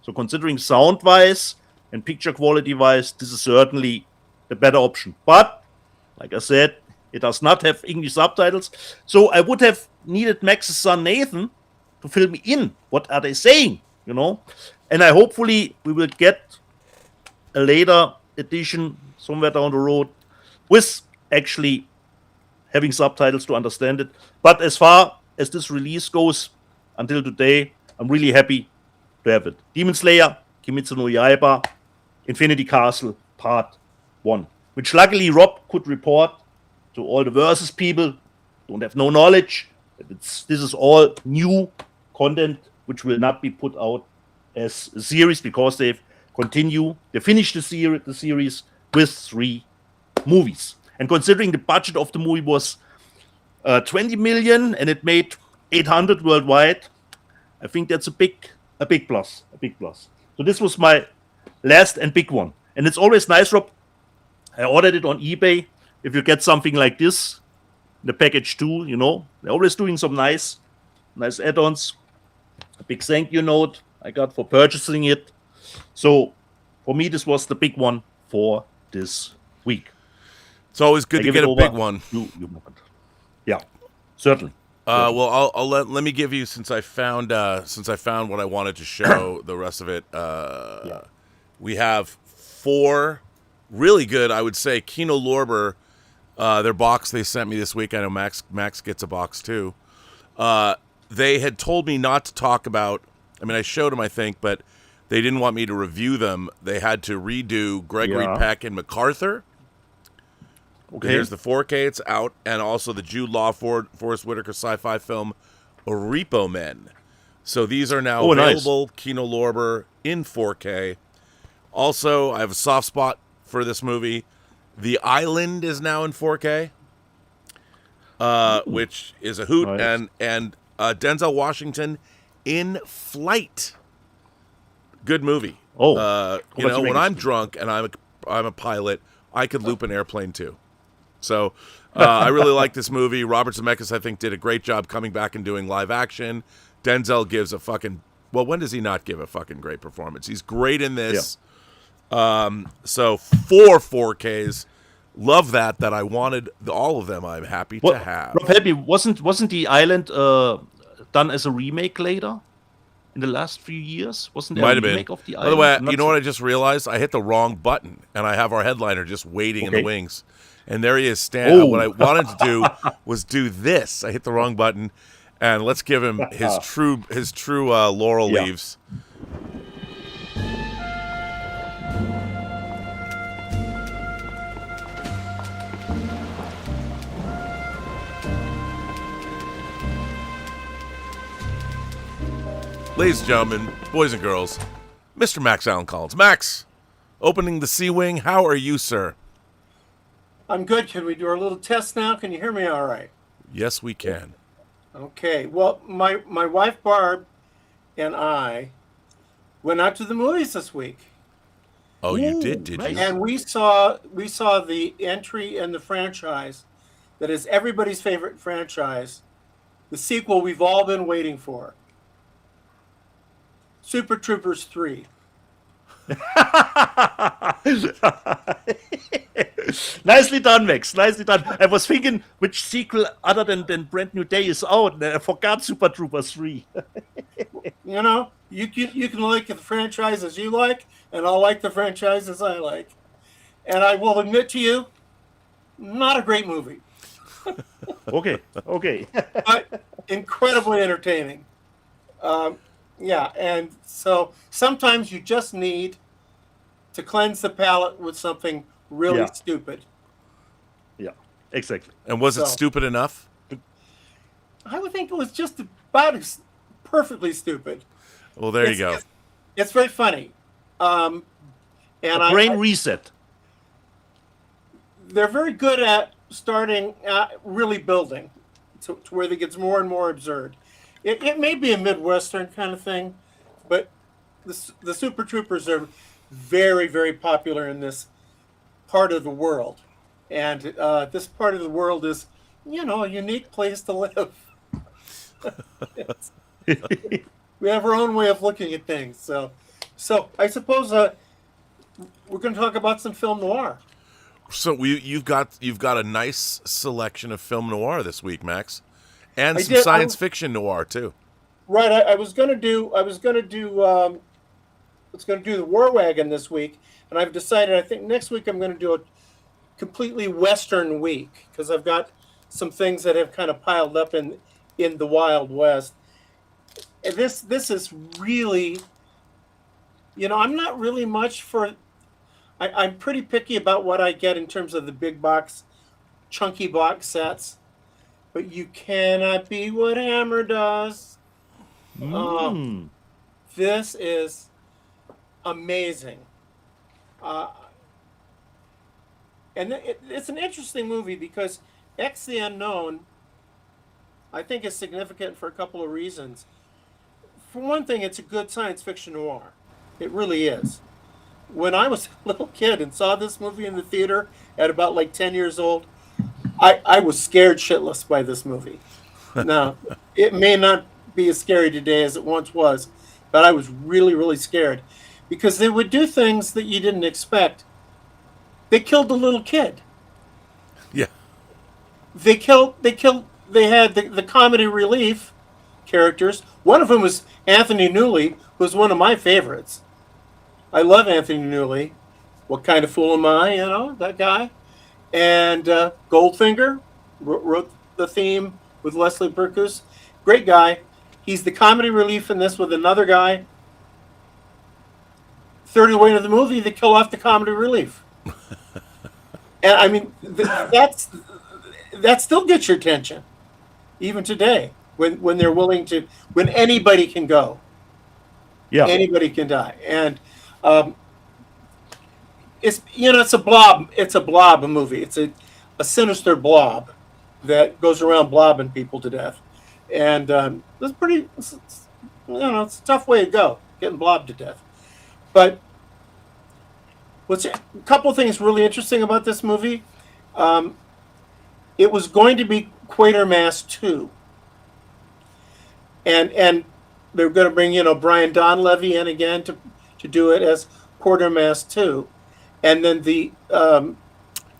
So considering sound-wise and picture quality-wise, this is certainly the better option. But, like I said, it does not have English subtitles. So I would have needed Max's son Nathan to fill me in. What are they saying? You know? And hopefully we will get a later edition somewhere down the road with actually having subtitles to understand it. But as far as this release goes, until today, I'm really happy to have it. Demon Slayer, Kimetsu no Yaiba, Infinity Castle, Part 1. Which luckily Rob could report to all the Versus people, don't have no knowledge. This is all new content which will not be put out as a series, because they finished the series with 3 movies. And considering the budget of the movie was 20 million and it made 800 worldwide, I think that's a big plus. So this was my last and big one. And it's always nice, Rob. I ordered it on eBay. If you get something like this, the package too, you know, they're always doing some nice add-ons. A big thank you note I got for purchasing it. So for me, this was the big one for this week. It's always good to get a big one. Yeah, certainly. Well, I'll let me give you, since I found what I wanted to show, the rest of it. We have 4 really good, I would say, Kino Lorber. Their box they sent me this week. I know Max gets a box too. They had told me not to talk about. I mean, I showed them, I think, but they didn't want me to review them. They had to redo Gregory Peck and MacArthur. Okay. Here's the 4K. It's out, and also the Jude Law Forrest Whitaker sci-fi film Repo Men. So these are now available. Nice. Kino Lorber in 4K. Also, I have a soft spot for this movie. The Island is now in 4K, which is a hoot, nice. and Denzel Washington in Flight. Good movie. You know, when I'm drunk and I'm a pilot, I could loop an airplane too. So I really like this movie. Robert Zemeckis, I think, did a great job coming back and doing live action. Denzel gives a fucking, well, when does he not give a fucking great performance? He's great in this. Yeah. So 4 4Ks. Love that I wanted all of them. I'm happy to have. Rob, help me. Wasn't The Island done as a remake later? In the last few years? Wasn't there a remake of The Island? By the way, you know what I just realized? I hit the wrong button, and I have our headliner just waiting in the wings. And there he is standing. What I wanted to do was do this. I hit the wrong button, and let's give him his true laurel leaves. Ladies and gentlemen, boys and girls, Mr. Max Allen Collins. Max, opening the C-Wing, how are you, sir? I'm good. Can we do our little test now? Can you hear me all right? Yes, we can. Okay. Well, my wife Barb and I went out to the movies this week. Oh, you did you? And we saw the entry in the franchise that is everybody's favorite franchise, the sequel we've all been waiting for. Super Troopers 3. Nicely done, Max. Nicely done. I was thinking which sequel other than Brand New Day is out. And I forgot Super Troopers 3. You know, you can like the franchises you like, and I'll like the franchises I like. And I will admit to you, not a great movie, Okay. but incredibly entertaining. Yeah, and so sometimes you just need to cleanse the palate with something really Yeah. stupid. Yeah, exactly. And was it So- stupid enough? I would think it was just about perfectly stupid. Well, there you go. It's very funny. And A brain reset. they're very good at starting really building to where it gets more and more absurd. It may be a Midwestern kind of thing, but the Super Troopers are very, very popular in this part of the world. And this part of the world is, a unique place to live. We have our own way of looking at things. So I suppose we're going to talk about some film noir. So you've got a nice selection of film noir this week, Max, and I some did- science fiction noir too. Right, I was gonna do the War Wagon this week, and I've decided I think next week I'm gonna do a completely Western week because I've got some things that have kind of piled up in the Wild West. And this is really, I'm not really much for. I'm pretty picky about what I get in terms of the big box, chunky box sets, but you cannot be what Hammer does. This is amazing. And it's an interesting movie because X the Unknown, I think, is significant for a couple of reasons. For one thing, it's a good science fiction noir. It really is. When I was a little kid and saw this movie in the theater at about like 10 years old, I was scared shitless by this movie. Now, it may not be as scary today as it once was, but I was really, really scared because they would do things that you didn't expect. They killed the little kid. Yeah. They had the comedy relief characters. One of them was Anthony Newley, who's one of my favorites. I love Anthony Newley. What Kind of Fool Am I? That guy. And Goldfinger wrote the theme with Leslie Burkus. Great guy. He's the comedy relief in this with another guy. Third of the way into the movie, they kill off the comedy relief. And I mean, that still gets your attention, even today, when they're willing to, when anybody can go. Yeah. Anybody can die. And it's a blob. It's a blob movie. It's a sinister blob that goes around blobbing people to death. And it's pretty, it's a tough way to go, getting blobbed to death. But a couple of things really interesting about this movie. It was going to be Quatermass 2. And they're going to bring, Brian Donlevy in again to do it as Quatermass 2. And then the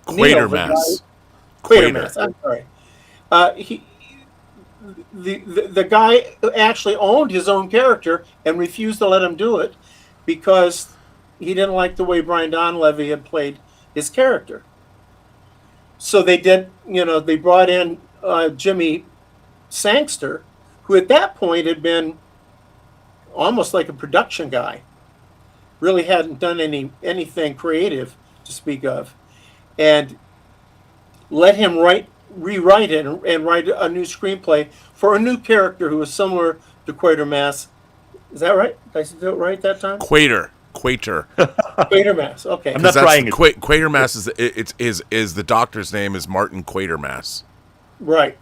Quatermass. Quatermass, I'm sorry. The guy actually owned his own character and refused to let him do it because he didn't like the way Brian Donlevy had played his character. So they brought in Jimmy Sangster, who at that point had been almost like a production guy. Really hadn't done anything creative to speak of. And let him rewrite it and write a new screenplay for a new character who was similar to Quatermass. Is that right? Did I do it right that time? Quatermass. Okay. I'm not trying it. Quatermass is the doctor's name is Martin Quatermass. Right.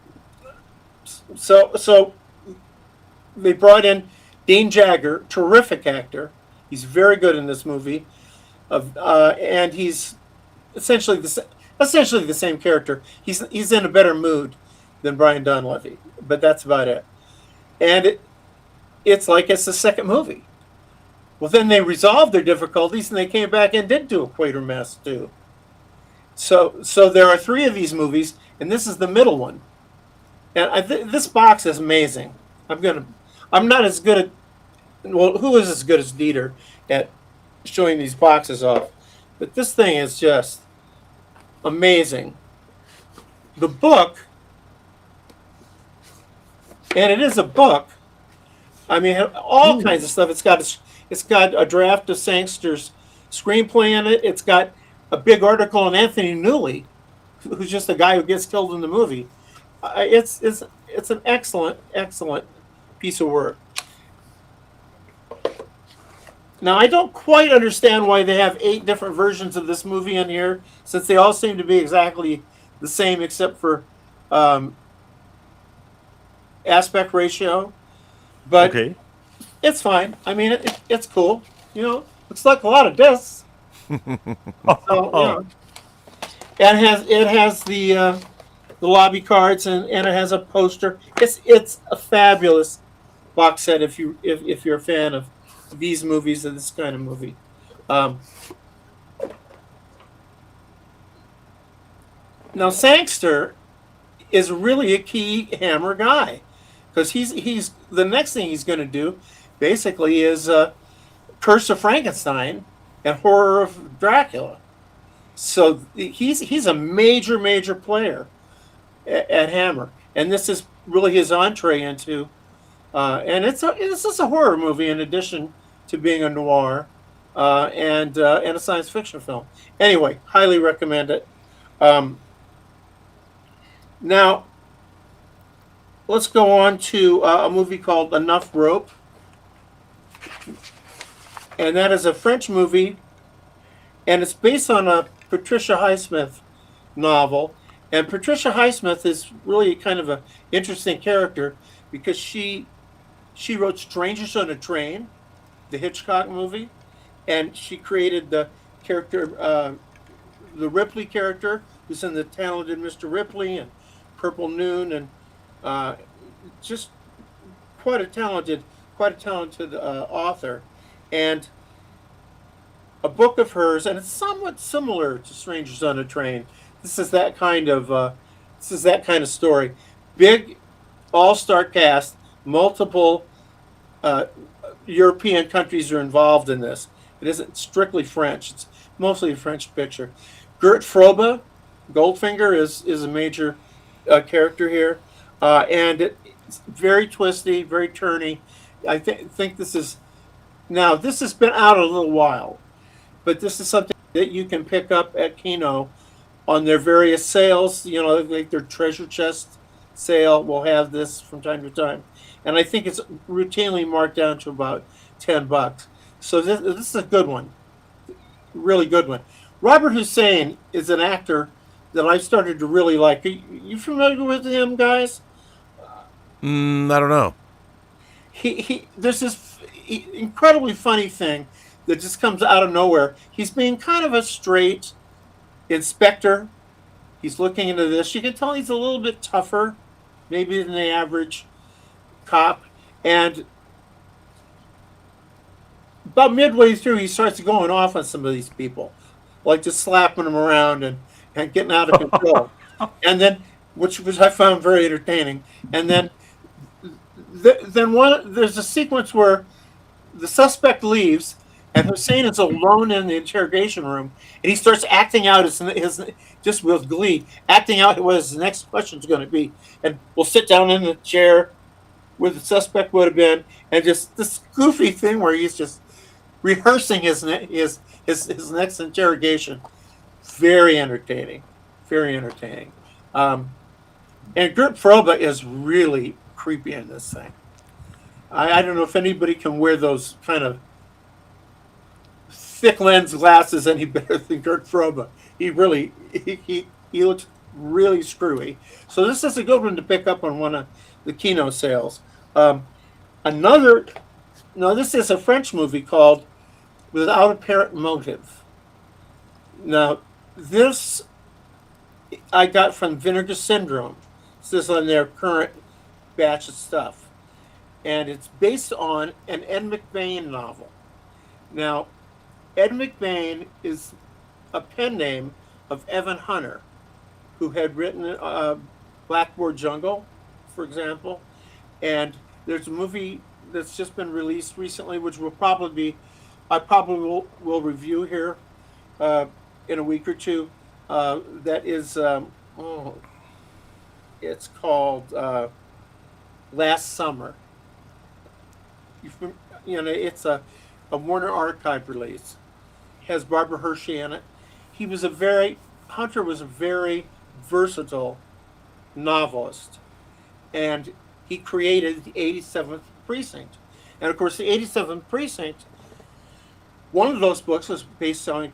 So they brought in Dean Jagger, terrific actor. He's very good in this movie, and he's essentially the same character. He's in a better mood. than Brian Donlevy, but that's about it. And it's like it's the second movie. Well, then they resolved their difficulties and they came back and did do a Quatermass too. So there are 3 of these movies, and this is the middle one. And this box is amazing. I'm not as good at, well, who is as good as Dieter at showing these boxes off? But this thing is just amazing. The book, and it is a book. I mean, all kinds of stuff. It's got a draft of Sangster's screenplay in it. It's got a big article on Anthony Newley, who's just the guy who gets killed in the movie. It's an excellent piece of work. Now, I don't quite understand why they have 8 different versions of this movie in here, since they all seem to be exactly the same except for aspect ratio. But Okay. it's fine. I mean, it's cool. You know, looks like a lot of discs. So, you know. And it has the lobby cards and it has a poster. It's a fabulous box set if you're a fan of these movies and this kind of movie. Now Sangster is really a key Hammer guy, because he's the next thing he's going to do basically is Curse of Frankenstein and Horror of Dracula. So he's a major player at Hammer, and this is really his entree into, and this is a horror movie in addition to being a noir and a science fiction film. Anyway, highly recommend it. Now, let's go on to a movie called Enough Rope, and that is a French movie, and it's based on a Patricia Highsmith novel. And Patricia Highsmith is really kind of an interesting character because she wrote Strangers on a Train, the Hitchcock movie, and she created the character, the Ripley character, who's in The Talented Mr. Ripley and Purple Noon, and just quite a talented author. And a book of hers, and it's somewhat similar to Strangers on a Train. This is that kind of story. Big, all-star cast. Multiple European countries are involved in this. It isn't strictly French. It's mostly a French picture. Gert Frobe, Goldfinger, is a major character here, and it's very twisty, very turny. I think this has been out a little while, but this is something that you can pick up at Kino on their various sales. You know, like their treasure chest sale will have this from time to time, and I think it's routinely marked down to about $10. So this is a good one, really good one. Robert Hussein is an actor that I started to really like. Are you familiar with him, guys? I don't know. There's this incredibly funny thing that just comes out of nowhere. He's being kind of a straight inspector. He's looking into this. You can tell he's a little bit tougher, maybe than the average cop. And about midway through, he starts going off on some of these people, like just slapping them around and getting out of control. And then, which I found very entertaining. And then there's a sequence where the suspect leaves, and Hussein is alone in the interrogation room, and he starts acting out his just with glee, acting out what his next question is going to be, and we'll sit down in the chair where the suspect would have been, and just this goofy thing where he's just rehearsing his next interrogation. Very entertaining, very entertaining. And Gert Frobe is really creepy in this thing. I don't know if anybody can wear those kind of thick lens glasses any better than Gert Frobe. He looks really screwy. So this is a good one to pick up on one of the Kino sales. This is a French movie called Without Apparent Motive. Now, this I got from Vinegar Syndrome. This is on their current batch of stuff. And it's based on an Ed McBain novel. Now, Ed McBain is a pen name of Evan Hunter, who had written Blackboard Jungle, for example. And there's a movie that's just been released recently, which I probably will review here in a week or two. That is, it's called Last Summer. It's a Warner Archive release. Has Barbara Hershey in it. Hunter was a very versatile novelist, and he created the 87th Precinct. And of course, the 87th Precinct, one of those books was based on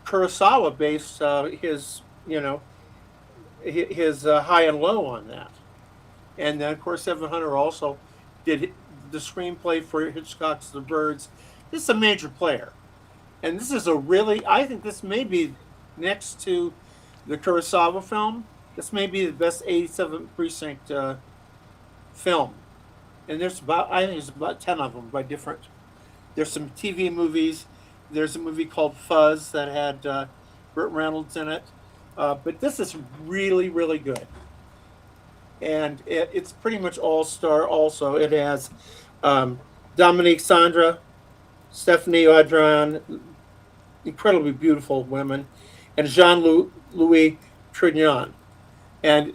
Kurosawa, based his High and Low on that. And then, of course, Evan Hunter also did the screenplay for Hitchcock's The Birds. This is a major player. And this is I think this may be, next to the Kurosawa film, this may be the best 87th Precinct film. And I think there's about 10 of them by different. There's some TV movies. There's a movie called Fuzz that had Burt Reynolds in it. But this is really, really good. And it's pretty much all-star also. It has Dominique Sandra, Stephanie Audran, incredibly beautiful women, and Jean-Louis Trintignant. And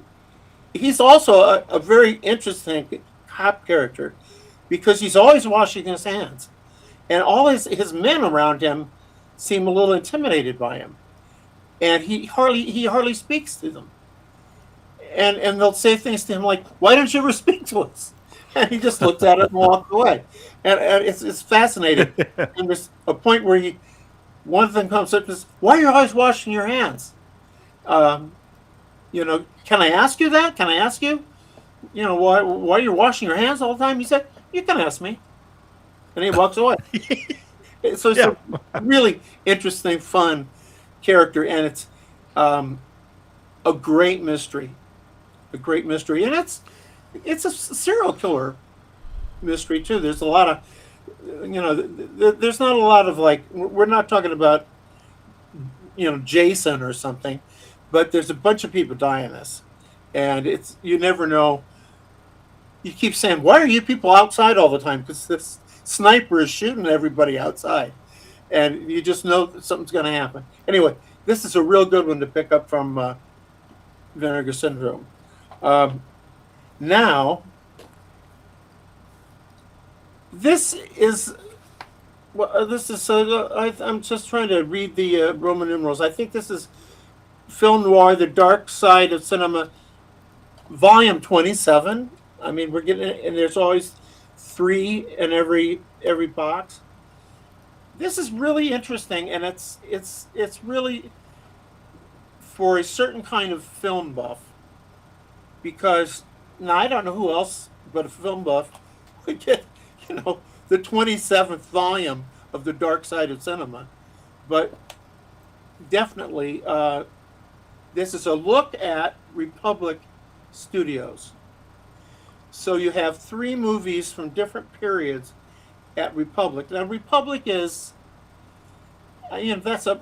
he's also a very interesting cop character because he's always washing his hands. And all his men around him seem a little intimidated by him. And he hardly speaks to them. And they'll say things to him like, "Why don't you ever speak to us?" And he just looks at it and walks away. And it's fascinating. And there's a point where one of them comes up and says, "Why are you always washing your hands? Can I ask you that? Can I ask you? Why you're washing your hands all the time?" He said, "You can ask me." And he walks away. So it's a really interesting, fun character, and it's a great mystery. A great mystery. And it's a serial killer mystery, too. There's a lot of, there's not a lot of, we're not talking about, Jason or something, but there's a bunch of people die in this. And you never know. You keep saying, "Why are you people outside all the time?" Because this sniper is shooting everybody outside. And you just know that something's going to happen. Anyway, this is a real good one to pick up from Vinegar Syndrome. Now, I'm just trying to read the Roman numerals. I think this is Film Noir, The Dark Side of Cinema, Volume 27. I mean, we're getting it, and there's always 3 in every box. This is really interesting, and it's really for a certain kind of film buff, because now I don't know who else but a film buff would get, the 27th volume of The Dark Side of Cinema. But definitely, this is a look at Republic Studios. So you have 3 movies from different periods at Republic. Now, Republic is, that's a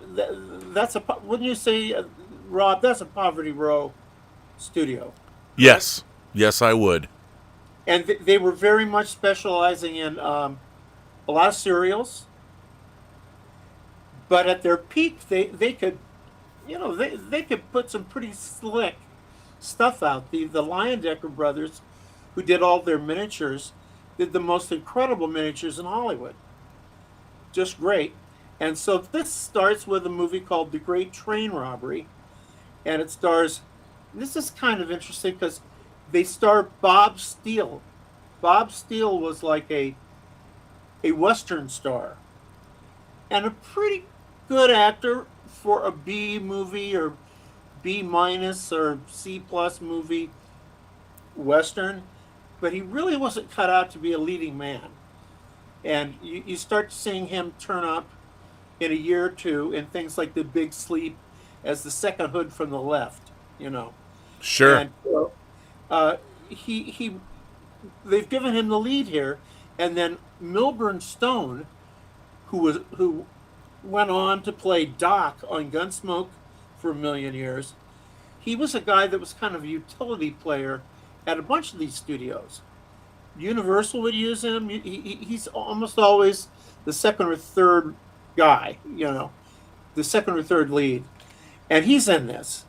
wouldn't you say, Rob? That's a Poverty Row studio. Yes, yes, I would. And they were very much specializing in a lot of serials. But at their peak, they could, they could put some pretty slick stuff out. The Leyendecker brothers, who did all their miniatures, did the most incredible miniatures in Hollywood. Just great. And so this starts with a movie called The Great Train Robbery. And it stars, this is kind of interesting because they star Bob Steele. Bob Steele was like a Western star. And a pretty good actor for a B movie or B- or C+ movie Western. But he really wasn't cut out to be a leading man. And you start seeing him turn up in a year or two in things like The Big Sleep as the second hood from the left, Sure. Uh, he they've given him the lead here, and then Milburn Stone, who went on to play Doc on Gunsmoke for a million years. He was a guy that was kind of a utility player at a bunch of these studios. Universal would use him. He's almost always the second or third guy, the second or third lead. And he's in this.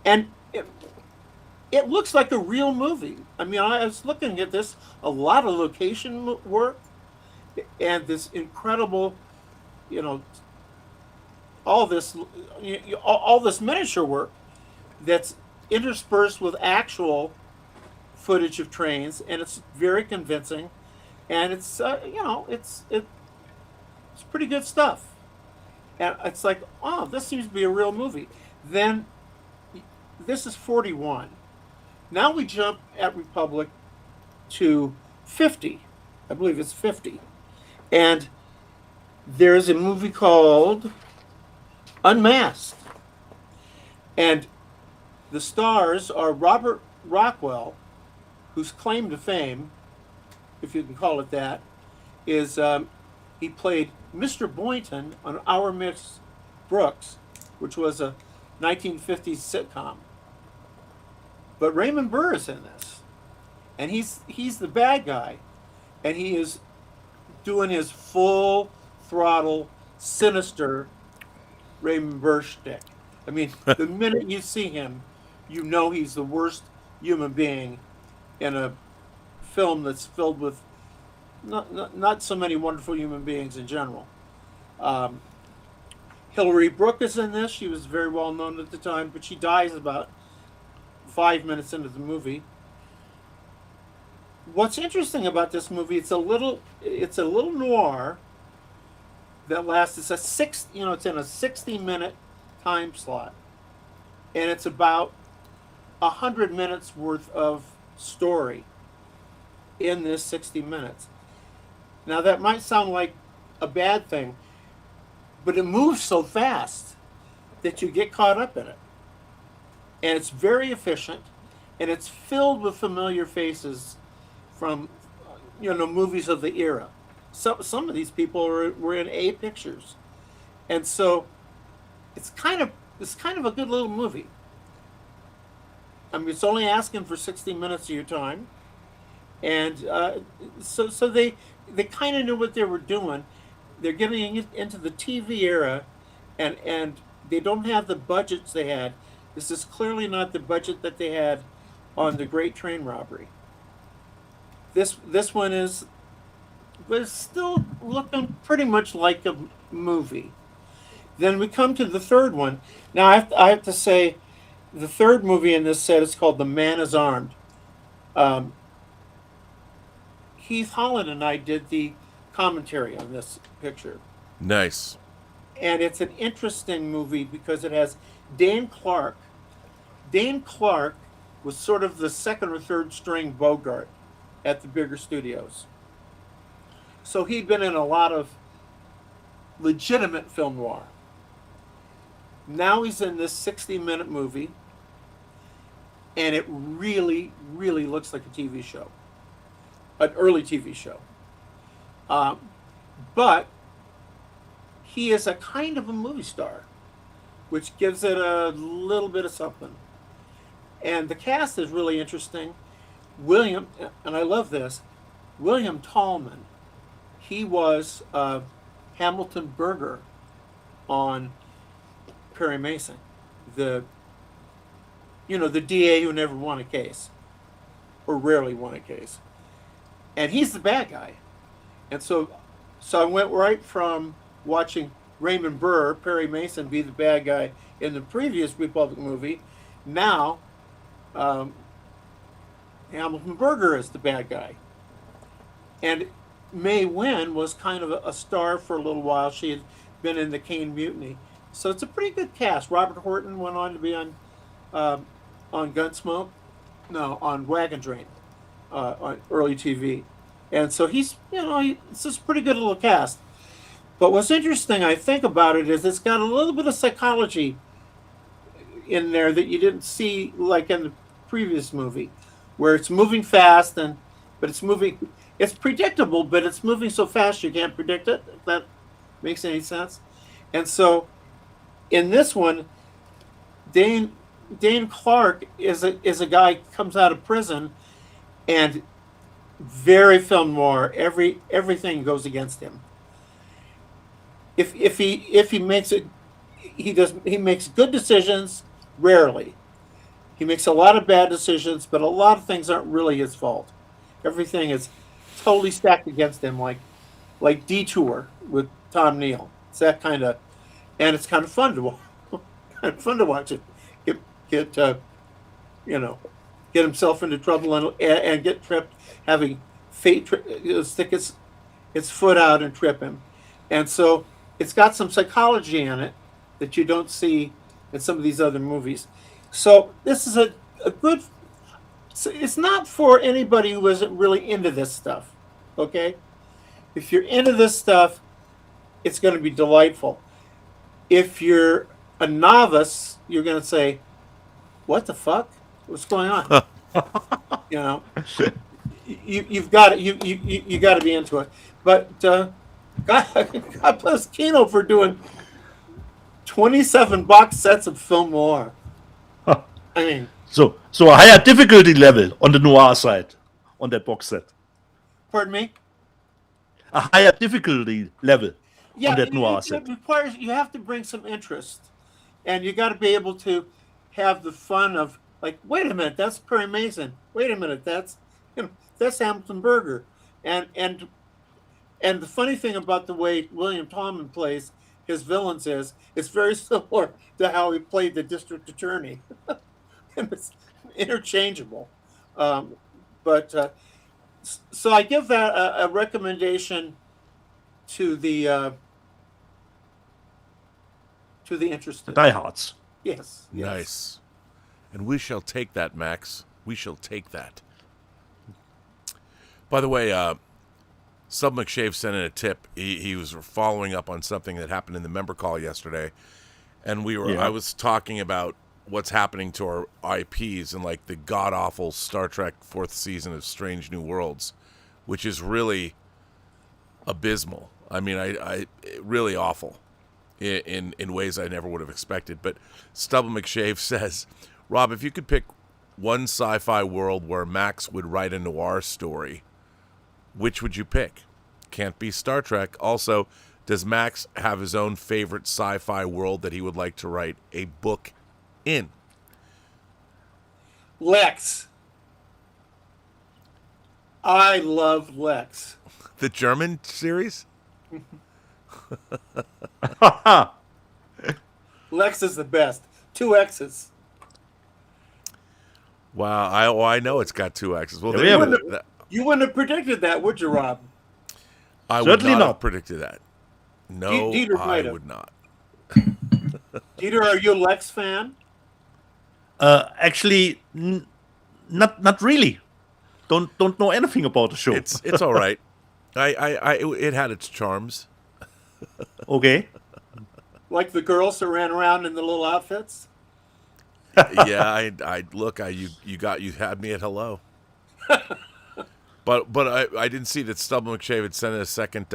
And it looks like a real movie. I mean, I was looking at this, a lot of location work, and this incredible, all this miniature work that's interspersed with actual footage of trains, and it's very convincing, and it's pretty good stuff. And it's like, oh, this seems to be a real movie. Then this is 41. Now we jump at Republic to 50. I believe it's 50. And there's a movie called Unmasked. And the stars are Robert Rockwell, whose claim to fame, if you can call it that, is he played Mr. Boynton on Our Miss Brooks, which was a 1950s sitcom. But Raymond Burr is in this, and he's the bad guy, and he is doing his full throttle, sinister Raymond Burr shtick. I mean, the minute you see him, you know he's the worst human being in a film that's filled with not so many wonderful human beings in general. Hilary Brooke is in this. She was very well known at the time, but she dies about 5 minutes into the movie. What's interesting about this movie, it's a little noir that lasts. It's it's in a 60-minute time slot, and it's about 100 minutes worth of story in this 60 minutes. Now that might sound like a bad thing, but it moves so fast that you get caught up in it. And it's very efficient, and it's filled with familiar faces from movies of the era. Some of these people were in A pictures. And so it's kind of a good little movie. I mean, it's only asking for 60 minutes of your time. And so they kind of knew what they were doing. They're getting into the TV era, and they don't have the budgets they had. This is clearly not the budget that they had on The Great Train Robbery. This one is, but it's still looking pretty much like a movie. Then we come to the third one. Now I have to say, the third movie in this set is called The Man Is Armed. Keith Holland and I did the commentary on this picture. Nice. And it's an interesting movie because it has Dane Clark. Dane Clark was sort of the second or third string Bogart at the bigger studios. So he'd been in a lot of legitimate film noir. Now he's in this 60-minute movie, and it really, really looks like a TV show, an early TV show. But he is a kind of a movie star, which gives it a little bit of something. And the cast is really interesting. William, and I love this, William Tallman. He was Hamilton Berger on Perry Mason, the DA who never won a case, or rarely won a case. And he's the bad guy. And so I went right from watching Raymond Burr, Perry Mason, be the bad guy in the previous Republic movie. Now, Hamilton Berger is the bad guy. And Mae Wynn was kind of a star for a little while. She had been in the Caine Mutiny. So it's a pretty good cast. Robert Horton went on to be on Gunsmoke. No, on Wagon Train, on early TV. And so he's, it's just a pretty good little cast. But what's interesting, I think, about it is it's got a little bit of psychology in there that you didn't see like in the previous movie, where it's moving fast but it's moving. It's predictable, but it's moving so fast you can't predict it. If that makes any sense. And so, in this one, Dane Clark is a guy comes out of prison, and very film noir. Everything goes against him. If he makes it, he makes good decisions. Rarely, he makes a lot of bad decisions, but a lot of things aren't really his fault. Everything is totally stacked against him, like Detour with Tom Neal. It's that kind of, and it's kind of fun to watch it. Get himself into trouble and get tripped, having fate stick its foot out and trip him, and so it's got some psychology in it that you don't see in some of these other movies. So this is a good. It's not for anybody who isn't really into this stuff. Okay, if you're into this stuff, it's going to be delightful. If you're a novice, you're going to say, "What the fuck? What's going on?" You know, you've got it. You got to be into it. But God bless Kino for doing 27 box sets of film noir. I mean, so a higher difficulty level on the noir side on that box set. Pardon me? A higher difficulty level on that noir it set. requires you have to bring some interest, and you got to be able to have the fun of like, wait a minute, that's Perry Mason. Wait a minute, that's Hamilton Berger, and the funny thing about the way William Tallman plays his villains is it's very similar to how he played the district attorney. And it's interchangeable. So I give that a recommendation to the interested. Diehards. Yes. Nice. And we shall take that, Max. We shall take that. By the way, Sub McShave sent in a tip. He was following up on something that happened in the member call yesterday. And I was talking about what's happening to our IPs and like the god-awful Star Trek 4th season of Strange New Worlds, which is really abysmal. I mean, I really awful in ways I never would have expected. But Stubble McShave says, Rob, if you could pick one sci-fi world where Max would write a noir story, which would you pick? Can't be Star Trek. Also, does Max have his own favorite sci-fi world that he would like to write a book in? Lex. I love Lex. The German series? Lex is the best. 2 X's. Wow, I know it's got 2 X's. Well, you wouldn't have predicted that, would you, Rob? I would Certainly not not have predicted that. No, Dieter I might have. would not. Dieter, are you a Lex fan? Actually, not really. Don't know anything about the show. It's all right. It had its charms. Okay. Like the girls that ran around in the little outfits? Yeah, you had me at hello. But I didn't see that Stubble McShave had sent a second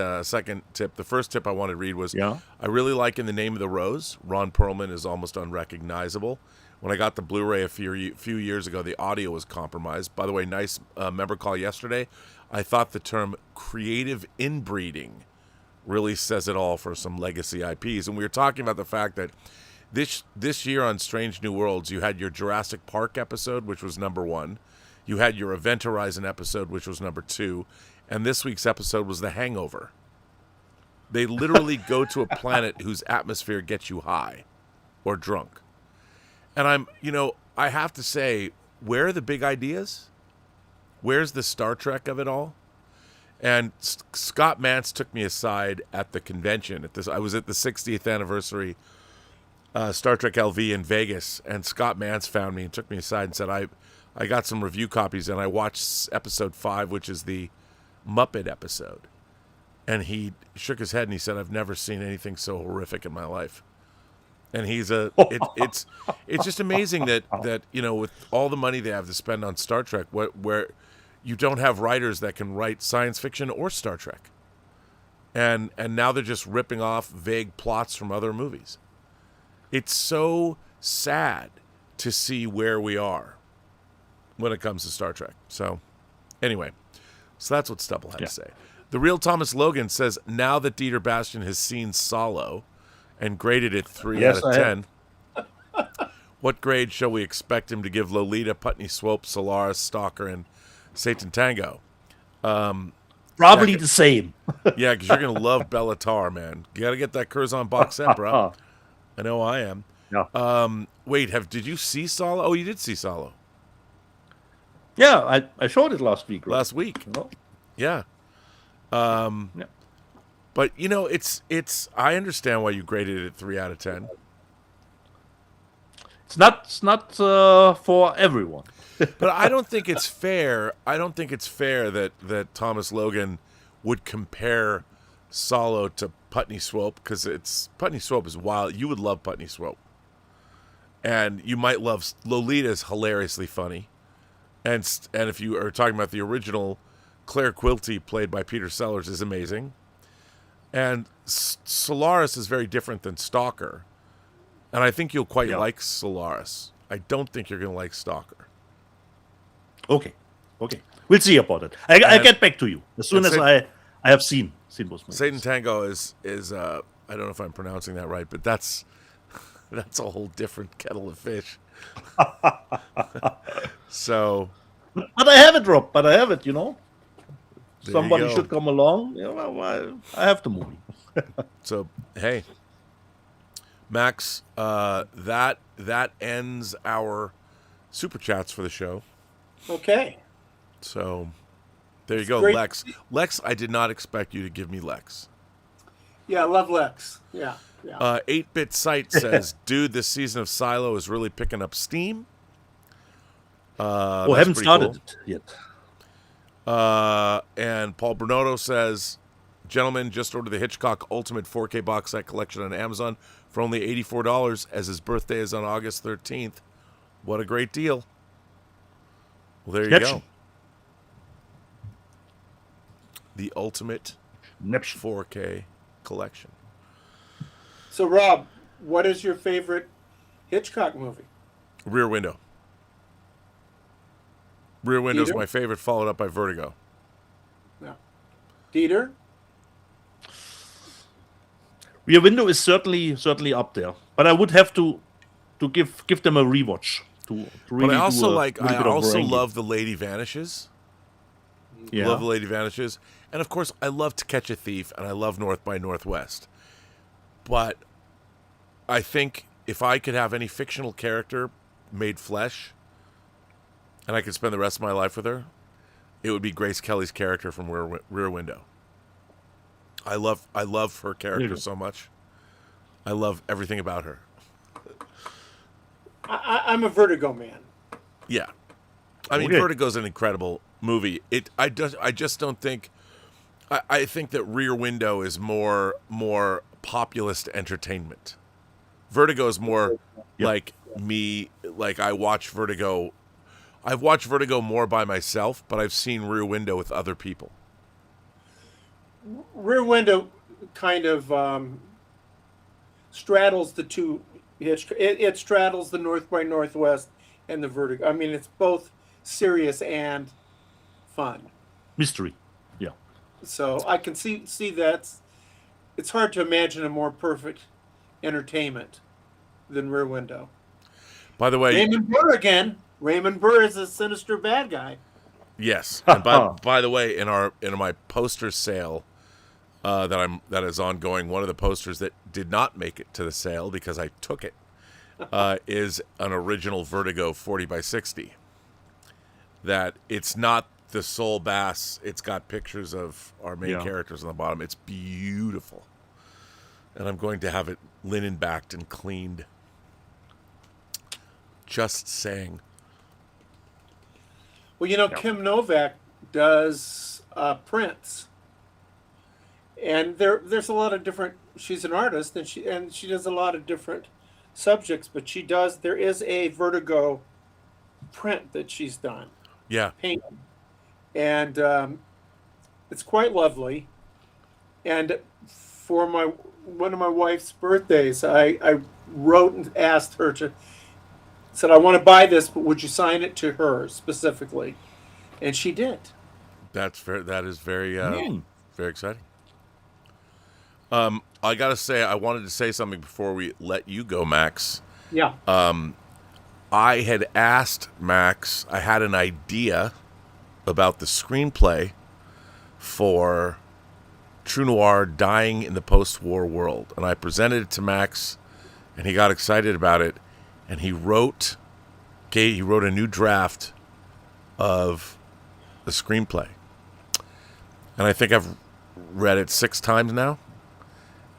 tip. The first tip I wanted to read was, I really like In the Name of the Rose. Ron Perlman is almost unrecognizable. When I got the Blu-ray a few years ago, the audio was compromised. By the way, nice member call yesterday. I thought the term creative inbreeding really says it all for some legacy IPs. And we were talking about the fact that this year on Strange New Worlds, you had your Jurassic Park episode, which was number 1. You had your Event Horizon episode, which was number 2. And this week's episode was The Hangover. They literally go to a planet whose atmosphere gets you high or drunk. And I have to say, where are the big ideas? Where's the Star Trek of it all? And Scott Mantz took me aside at the convention. I was at the 60th anniversary Star Trek LV in Vegas, and Scott Mantz found me and took me aside and said, I got some review copies, and I watched episode 5, which is the Muppet episode. And he shook his head and he said, I've never seen anything so horrific in my life. and he's it's just amazing that with all the money they have to spend on Star Trek, where you don't have writers that can write science fiction or Star Trek, and now they're just ripping off vague plots from other movies. It's so sad to see where we are when it comes to Star Trek. So anyway, so that's what Stubble had to say. The real Thomas Logan says, now that Dieter Bastian has seen Salo and graded it 3 out of 10, what grade shall we expect him to give Lolita, Putney Swope, Solaris, Stalker, and Satan Tango? Probably the same. Yeah, because you're going to love Bellatar, man. You got to get that Curzon box set, bro. I know I am. Yeah. Wait, did you see Salo? Oh, you did see Salo. Yeah, I showed it last week. Right? Last week. Oh. Yeah. But it's. I understand why you graded it 3 out of 10. It's not for everyone. But I don't think it's fair. I don't think it's fair that Thomas Logan would compare Salo to Putney Swope, because Putney Swope is wild. You would love Putney Swope, and you might love Lolita. Is hilariously funny, and if you are talking about the original, Claire Quilty, played by Peter Sellers, is amazing, and Solaris is very different than Stalker, and I think you'll quite like Solaris. I don't think you're going to like Stalker. Okay. We'll see about it. I'll get back to you as soon as I have seen those movies. Satan Tango is I don't know if I'm pronouncing that right, but that's a whole different kettle of fish. So, but I have it, Rob. But I have it. Somebody you should come along. I have the movie. So hey, Max, that ends our super chats for the show. Okay. So there you go, great. Lex, I did not expect you to give me Lex. Yeah, I love Lex. Yeah. 8-Bit Site says, dude, this season of Silo is really picking up steam. Haven't started it yet. And Paul Bernardo says, gentlemen, just ordered the Hitchcock Ultimate 4K box set collection on Amazon for only $84, as his birthday is on August 13th. What a great deal. Well, there you go. The Ultimate 4K collection. So, Rob, what is your favorite Hitchcock movie? Rear Window. Rear Window is Dieter? my favorite, followed up by Vertigo. No. Dieter? Rear Window is certainly up there, but I would have to give them a rewatch to really. But I also I also love The Lady Vanishes. Yeah. Love The Lady Vanishes. And of course, I love To Catch a Thief, and I love North by Northwest. But I think if I could have any fictional character made flesh, and I could spend the rest of my life with her, it would be Grace Kelly's character from Rear Window. I love her character so much. I love everything about her. I'm a Vertigo man. Yeah. I mean, Vertigo's an incredible movie. I just don't think. I think that Rear Window is more populist entertainment. Vertigo is more like me. Like I watch Vertigo. I've watched Vertigo more by myself, but I've seen Rear Window with other people. Rear Window kind of straddles the two. It straddles the North by Northwest and the Vertigo. I mean, it's both serious and fun. Mystery. Yeah. So I can see that. It's hard to imagine a more perfect entertainment than Rear Window. By the way, Raymond Burr again. Raymond Burr is a sinister bad guy. Yes. And by the way, in my poster sale that is ongoing, one of the posters that did not make it to the sale because I took it is an original Vertigo 40x60. That it's not the Soul Bass. It's got pictures of our main characters on the bottom. It's beautiful. And I'm going to have it linen backed and cleaned. Just saying. Well, Kim Novak does prints, and there's a lot of different. She's an artist, and she does a lot of different subjects, but she does. There is a Vertigo print that she's done, Yeah. painting, and it's quite lovely. And for one of my wife's birthdays, I wrote and asked her said, I want to buy this, but would you sign it to her specifically? And she did. That is very Mm. very exciting. I gotta say, I wanted to say something before we let you go, Max. Yeah. I had asked Max, I had an idea about the screenplay for True Noir dying in the post-war world. And I presented it to Max, and he got excited about it. And he wrote a new draft of the screenplay. And I think I've read it 6 times now.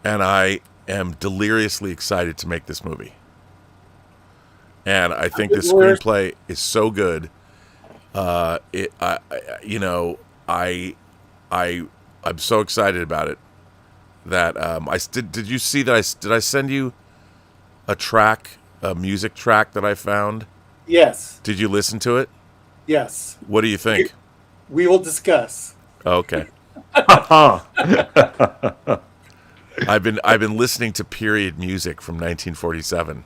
And I am deliriously excited to make this movie. And I think the screenplay is so good. I'm so excited about it that did you see that did I send you a music track that I found? Yes. Did you listen to it? Yes. What do you think? We will discuss. Okay. I've been listening to period music from 1947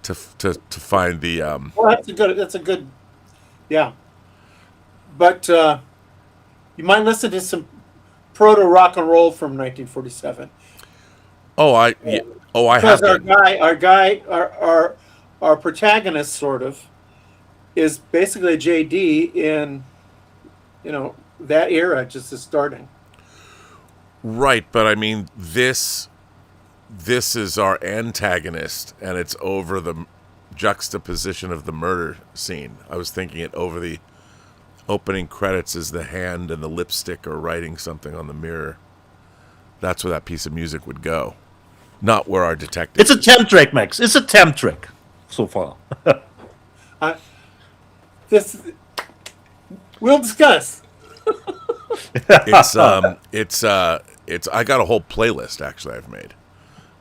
to find the Well, that's a good, yeah. But you might listen to some proto rock and roll from 1947. I Because have our protagonist sort of is basically a JD in, that era just is starting. right, but I mean this is our antagonist, and it's over the juxtaposition of the murder scene. I was thinking it over the opening credits as the hand and the lipstick are writing something on the mirror. That's where that piece of music would go, not where our detective. It's a temp trick, Max. It's a temp trick so far. We'll discuss. It's I got a whole playlist actually I've made, It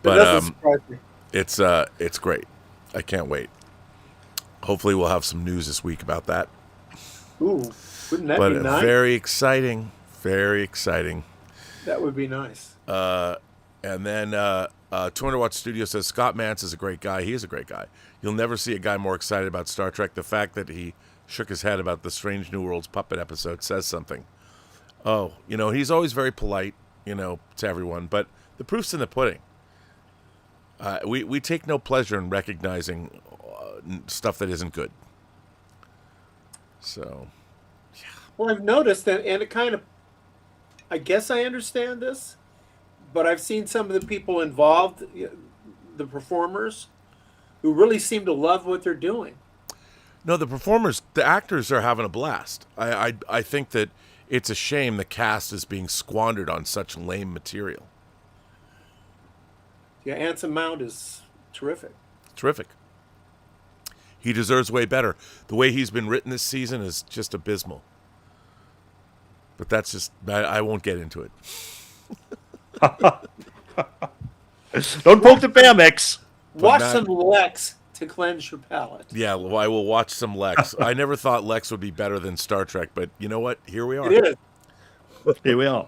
but doesn't surprise me. it's great. I can't wait. Hopefully we'll have some news this week about that. Ooh, wouldn't that But be nice? very exciting, very exciting. That would be nice. And then 200 Watt Studio says Scott Mance is a great guy. He is a great guy. You'll never see a guy more excited about Star Trek. The fact that he shook his head about the Strange New Worlds puppet episode says something. Oh, he's always very polite, to everyone, but the proof's in the pudding. We take no pleasure in recognizing stuff that isn't good. So, Well, I've noticed that, and it kind of, I guess I understand this, but I've seen some of the people involved, the performers, who really seem to love what they're doing. no, the actors are having a blast. I think that it's a shame the cast is being squandered on such lame material. Yeah, Anson Mount is terrific. Terrific. He deserves way better. The way he's been written this season is just abysmal. But that's just, I won't get into it. Don't poke the bear, Max. Watch not- some Lex to cleanse your palate. Yeah, well, I will watch some Lex. I never thought Lex would be better than Star Trek, but you know what? Here we are. It is. Here we are.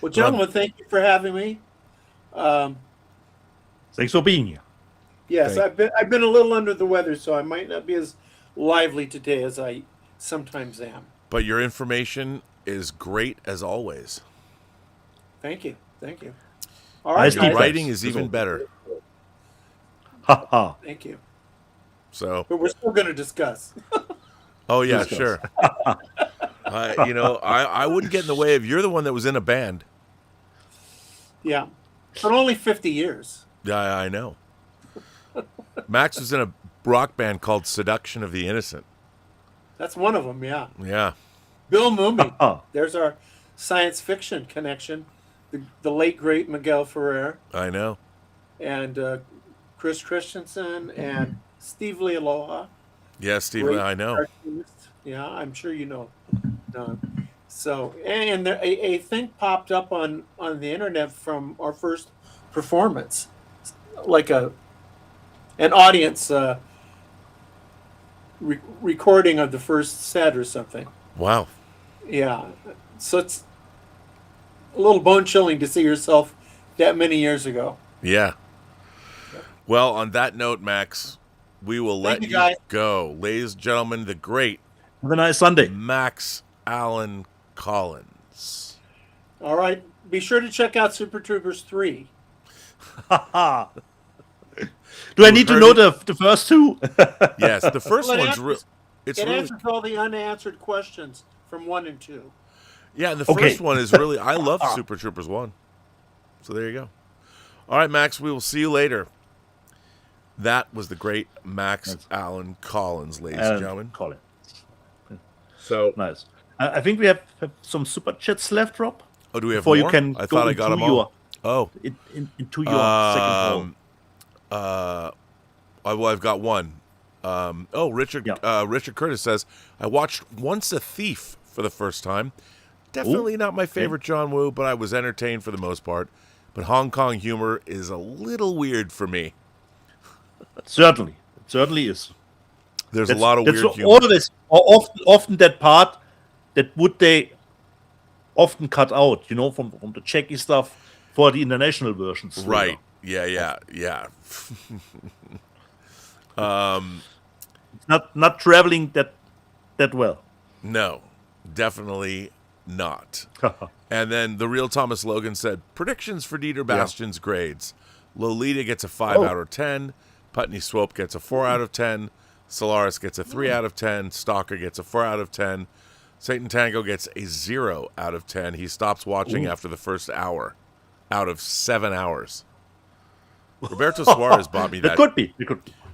Well, gentlemen, thank you for having me. Thanks for being here. Yes, Thank- I've been a little under the weather, so I might not be as lively today as I sometimes am. But your information is great as always. Thank you. All right, Nice Your Guys. guys. writing is even better. Ha ha. Thank you. So, But we're still going to discuss. oh yeah, Discuss. sure. I wouldn't get in the way of, you're the one that was in a band. Yeah, but only 50 years. Yeah, I know. Max was in a rock band called Seduction of the Innocent. That's one of them. Yeah, Yeah. Bill Mumy. Oh. There's our science fiction connection. The late great Miguel Ferrer I know. and Chris Christensen and Steve Lealoha. Yeah, Steve, Great I know. cartoonist. Yeah, I'm sure you know Don. So, and there, a thing popped up on the internet from our first performance, like an audience recording of the first set or something. Wow. Yeah, so it's a little bone chilling to see yourself that many years ago. Yeah. Well, on that note, Max, we will let you, you guys. go. Ladies and gentlemen, the great Have a nice Sunday. Max Allen Collins. All right, be sure to check out Super Troopers 3. Do I need to know the first two? Yes, the first Well, one's real. It's It really, answers all the unanswered questions from 1 and 2. yeah. The Okay. first one is really. I love Super Troopers 1. So there you go. All right, Max. We will see you later. That was the great Max Allen Collins, ladies and gentlemen. Colin. So, Nice. I think we have some super chats left, Rob. oh, do we have Before more? you can I go thought I got into them all. Oh, into your second hole. well, I've got one. Richard Yeah. Richard Curtis says, I watched Once a Thief for the first time. Definitely not my favorite John Woo, but I was entertained for the most part. But Hong Kong humor is a little weird for me. Certainly. It certainly is. There's a lot of weird humor. Always, or often that part that they often cut out, from the Czechy stuff for the international versions. Right. Yeah. It's not traveling that well. No, definitely not. And then the real Thomas Logan said, predictions for Dieter Bastian's grades. Lolita gets a 5 out of 10. Putney Swope gets a 4 out of 10. Solaris gets a 3 out of 10. Stalker gets a 4 out of 10. Satan Tango gets a 0 out of 10. He stops watching after the first hour out of 7 hours. Roberto Suarez bought me that. It could be.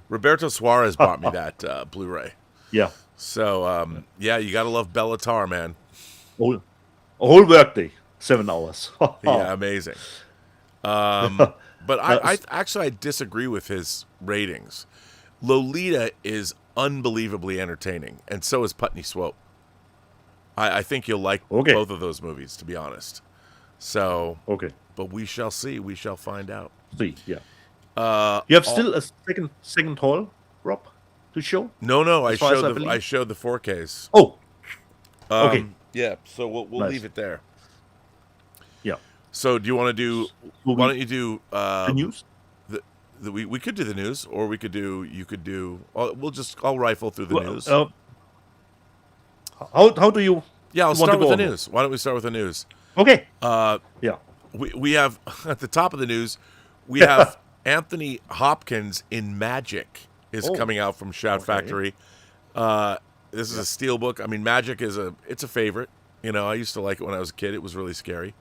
Roberto Suarez bought me that Blu-ray. Yeah. So, yeah, you got to love Bellatar, man. A whole workday, 7 hours. Yeah, amazing. But I disagree with his ratings. Lolita is unbelievably entertaining, and so is Putney Swope. I think you'll like both of those movies, to be honest. So, Okay. but we shall see. We shall find out. See, yeah. You have still a second hall, Rob, to show? No. I As far as I showed believe? I showed the 4Ks. Oh, okay. Yeah. So we'll Nice. leave it there. Yeah. So do you want to do? Why don't you do The news? we could do the news, or we could do. You could do. I'll rifle through the news. How do you? Yeah, I'll want start to with go the on? news. Why don't we start with the news? Okay. Yeah. We have at the top of the news, we have Anthony Hopkins in Magic is coming out from Shout Factory. This is a steelbook. I mean, Magic it's a favorite. I used to like it when I was a kid. It was really scary.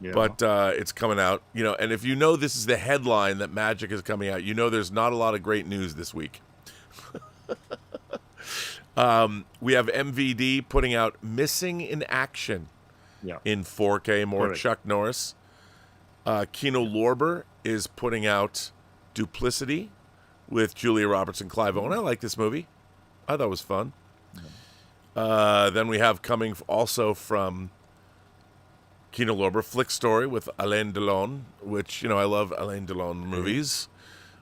Yeah. But it's coming out. And if this is the headline that Magic is coming out, there's not a lot of great news this week. We have MVD putting out Missing in Action in 4K, more Correct. Chuck Norris. Kino Lorber is putting out Duplicity with Julia Roberts and Clive Owen. I like this movie. I thought it was fun. Then we have coming also from Kino Lorber, Flick Story with Alain Delon, which, I love Alain Delon movies.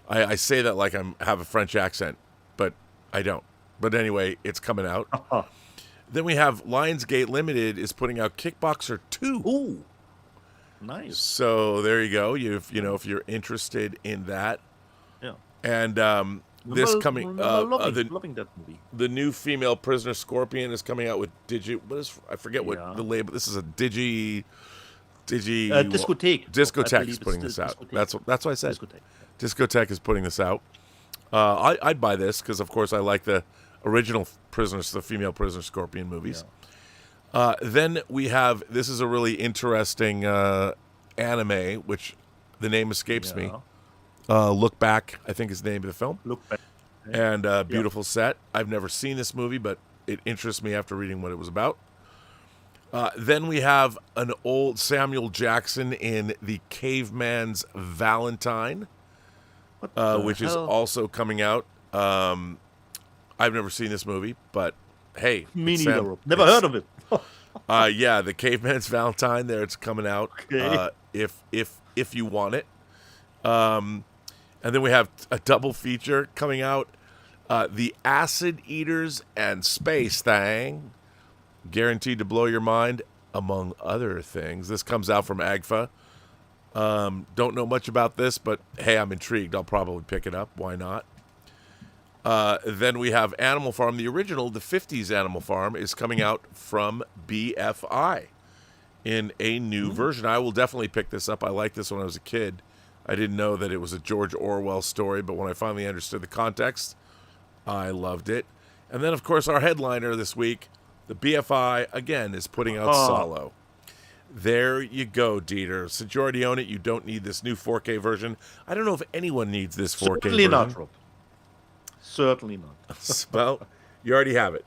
I say that like I have a French accent, but I don't. But anyway, it's coming out. Then we have Lionsgate Limited is putting out Kickboxer 2. Ooh, nice. So there you go. If you're interested in that. Yeah. And this coming loving that movie. the new female prisoner Scorpion is coming out with I forget what Yeah. the label. This is a Discotheque. Discotheque is putting this out. Discotheque. That's what I said. Discotheque. Discotheque is putting this out. I'd buy this because, of course, I like the original prisoners, the female prisoner Scorpion movies. Then we have, this is a really interesting anime, which the name escapes me. Look Back, I think is the name of the film. Look back. And beautiful set. I've never seen this movie, but it interests me after reading what it was about. Then we have an old Samuel Jackson in The Caveman's Valentine, which is also coming out. I've never seen this movie, but hey, Me it's neither. Rob. Never heard of it. Yeah, the Caveman's Valentine. There, it's coming out. Okay. If you want it. And then we have a double feature coming out. The Acid Eaters and Space Thing. Guaranteed to blow your mind, among other things. This comes out from AGFA. Don't know much about this, but hey, I'm intrigued. I'll probably pick it up. Why not? Then we have Animal Farm. The original, the 50s Animal Farm, is coming out from BFI in a new version. I will definitely pick this up. I liked this when I was a kid. I didn't know that it was a George Orwell story, but when I finally understood the context, I loved it. And then, of course, our headliner this week, the BFI, again, is putting out SALO. There you go, Dieter. Since you already own it, you don't need this new 4K version. I don't know if anyone needs this 4K Certainly version. not, Rob. Certainly not. Well, you already have it.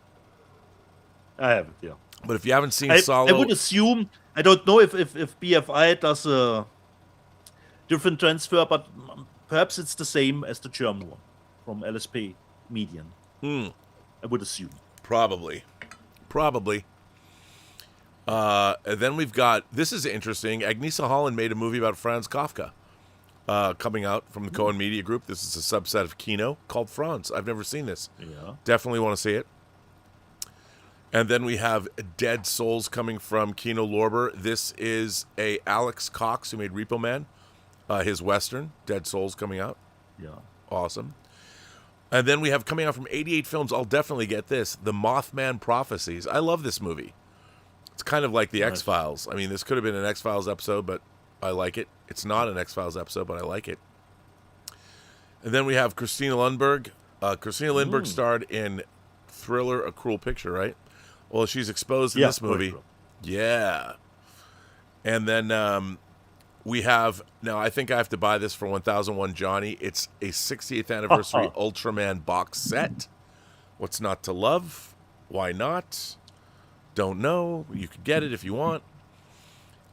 I have it, yeah. But if you haven't seen I SALO... would assume, I don't know if BFI does a different transfer, but perhaps it's the same as the German one from LSP Median. I would assume. Probably. And then we've got, this is interesting, Agnesa Holland made a movie about Franz Kafka coming out from the Cohen Media Group. This is a subset of Kino called Franz. I've never seen this. Yeah. Definitely want to see it. And then we have Dead Souls coming from Kino Lorber. This is a Alex Cox who made Repo Man. His Western, Dead Souls, coming out. Yeah. Awesome. And then we have coming out from 88 Films, I'll definitely get this, The Mothman Prophecies. I love this movie. It's kind of like the X-Files. I mean, this could have been an X-Files episode, but I like it. It's not an X-Files episode, but I like it. And then we have Christina Lundberg. Christina Lundberg starred in Thriller, A Cruel Picture, right? Well, she's exposed in this movie. Yeah. And then we have, now I think I have to buy this for 1001 Johnny. It's a 60th anniversary Ultraman box set. What's not to love? Why not? Don't know. You could get it if you want.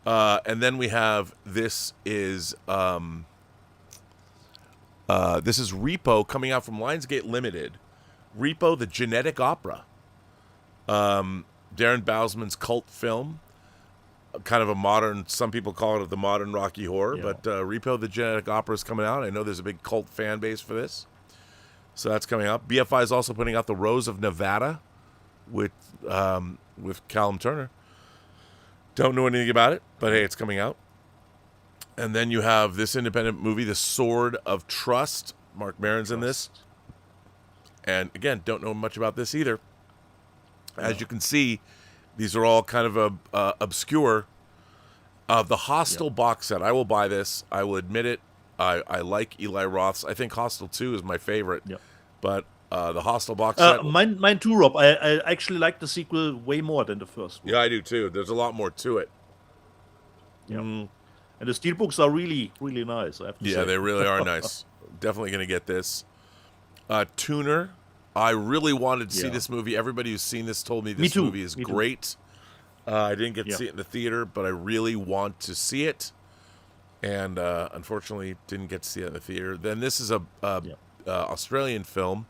And then we have, this is Repo coming out from Lionsgate Limited. Repo, the Genetic Opera. Darren Bousman's cult film. Kind of a modern, some people call it the modern Rocky Horror, but Repo, the Genetic Opera is coming out. I know there's a big cult fan base for this. So that's coming out. BFI is also putting out The Rose of Nevada with Callum Turner. Don't know anything about it, but hey, it's coming out. And then you have this independent movie, The Sword of Trust. Mark Maron's in this. And again, don't know much about this either. As you can see, these are all kind of obscure. The Hostel box set, I will buy this. I will admit it. I like Eli Roth's. I think Hostel 2 is my favorite. But the Hostel box set... Mine too, Rob. I actually like the sequel way more than the first one. Yeah, I do too. There's a lot more to it. Yeah. And the steelbooks are really, really nice, I have to say. Yeah, they really are nice. Definitely going to get this. Tuner. I really wanted to see this movie. Everybody who's seen this told me this movie is great. I didn't get to see it in the theater, but I really want to see it. And unfortunately, didn't get to see it in the theater. Then this is a Australian film.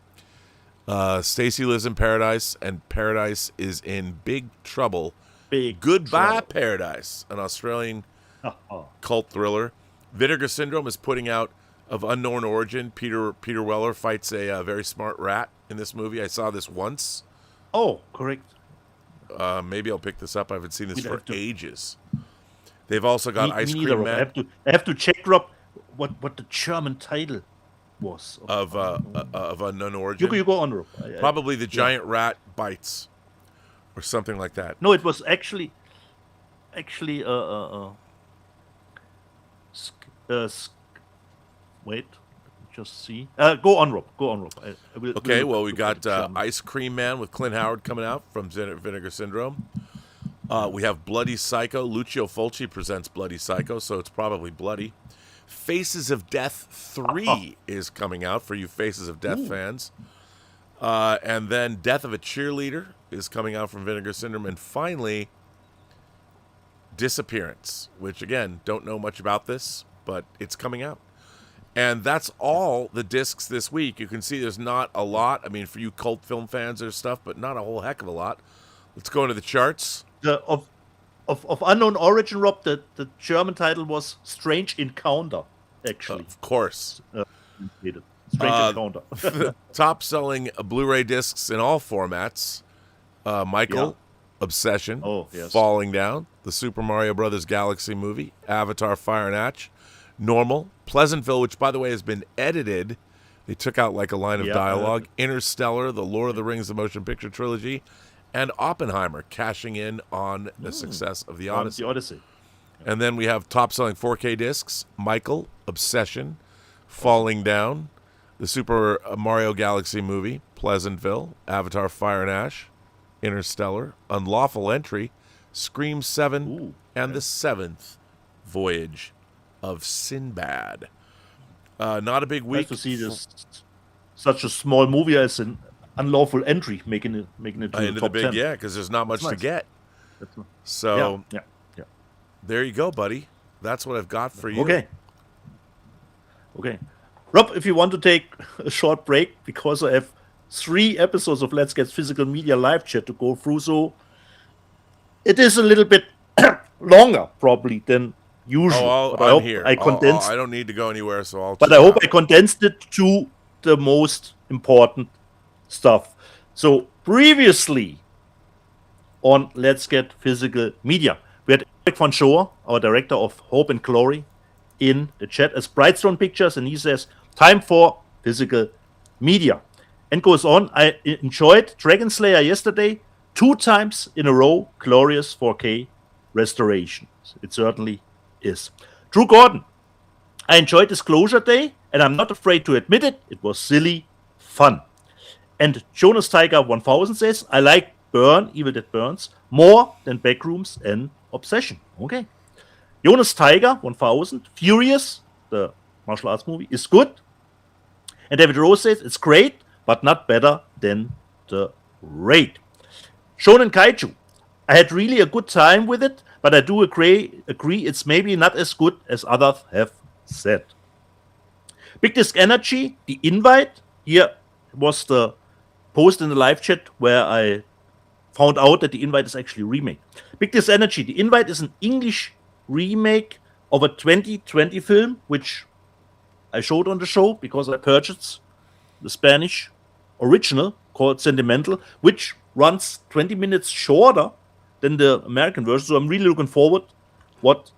Stacy lives in Paradise, and Paradise is in big trouble. Goodbye, Paradise, an Australian cult thriller. Vinegar Syndrome is putting out Of Unknown Origin. Peter Weller fights a very smart rat in this movie. I saw this once. Oh, correct. Maybe I'll pick this up. I haven't seen this for ages. They've also got Ice Cream Man. I have to check, Rob, what the German title was of Unknown Origin. You go on, Rob. Probably The Giant Rat Bites, or something like that. No, it was actually wait, just see. Go on, Rob. Okay, well, we got Ice Cream Man with Clint Howard coming out from Vinegar Syndrome. We have Bloody Psycho. Lucio Fulci presents Bloody Psycho, so it's probably bloody. Faces of Death 3 is coming out for you Faces of Death fans. And then Death of a Cheerleader is coming out from Vinegar Syndrome. And finally, Disappearance, which, again, don't know much about this, but it's coming out. And that's all the discs this week. You can see there's not a lot. I mean, for you cult film fans, there's stuff, but not a whole heck of a lot. Let's go into the charts. Of unknown origin, Rob. The German title was Strange Encounter. Actually, Of course. Strange Encounter. Top-selling Blu-ray discs in all formats. Michael, Obsession, Oh, yes. Falling Down, the Super Mario Brothers Galaxy movie, Avatar: Fire and Ash, Normal, Pleasantville, which, by the way, has been edited. They took out like a line of dialogue. Interstellar, the Lord of the Rings, the motion picture trilogy, and Oppenheimer, cashing in on the success of the Odyssey. The Odyssey. And then we have top-selling 4K discs, Michael, Obsession, Falling Down, the Super Mario Galaxy movie, Pleasantville, Avatar: Fire and Ash, Interstellar, Unlawful Entry, Scream 7, and The Seventh Voyage of Sinbad. Not a big week. Nice to see this such a small movie as an Unlawful Entry making it to the Into top the big, 10. yeah, because there's not much to nice. get. That's nice. So yeah. there you go, buddy. That's what I've got for you. Okay. Rob, if you want to take a short break, because I have 3 episodes of Let's Get Physical Media live chat to go through, so it is a little bit longer probably than usual. Oh, but I I'm hope here. I condensed. I don't need to go anywhere, so I'll. But I hope I condensed it to the most important stuff. So previously on Let's Get Physical Media, we had Eric von Schoer, our director of Hope and Glory, in the chat as Brightstone Pictures, and he says, time for physical media. And goes on, I enjoyed Dragon Slayer yesterday, 2 times in a row, glorious 4K restoration. It certainly is. Drew Gordon, I enjoyed Disclosure Day, and I'm not afraid to admit it, it was silly fun. And Jonas Tiger 1000 says, I like Evil Dead Burns, more than Backrooms and Obsession. Okay. Jonas Tiger 1000, Furious, the martial arts movie, is good. And David Rose says, it's great, but not better than The Raid. Shonen Kaiju, I had really a good time with it, but I do agree it's maybe not as good as others have said. Big Disc Energy, The Invite, here was the post in the live chat where I found out that The Invite is actually a remake. Big Disc Energy, The Invite is an English remake of a 2020 film, which I showed on the show because I purchased the Spanish original called Sentimental, which runs 20 minutes shorter than the American version. So I'm really looking forward what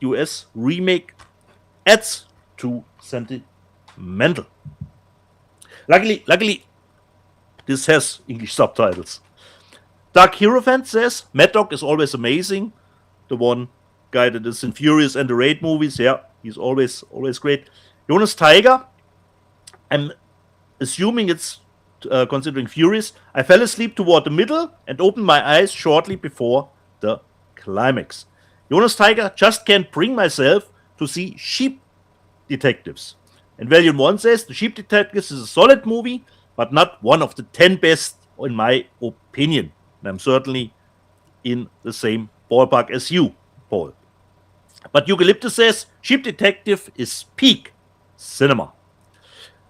US remake adds to Sentimental. Luckily, this has English subtitles. Dark Hierophant says, Mad Dog is always amazing. The one guy that is in Furious and the Raid movies, yeah, he's always great. Jonas Tiger, I'm assuming it's considering Furious. I fell asleep toward the middle and opened my eyes shortly before the climax. Jonas Tiger, just can't bring myself to see Sheep Detectives. And Valiant One says, The Sheep Detectives is a solid movie, but not one of the 10 best in my opinion. And I'm certainly in the same ballpark as you, Paul. But Eucalyptus says, Sheep Detective is peak cinema.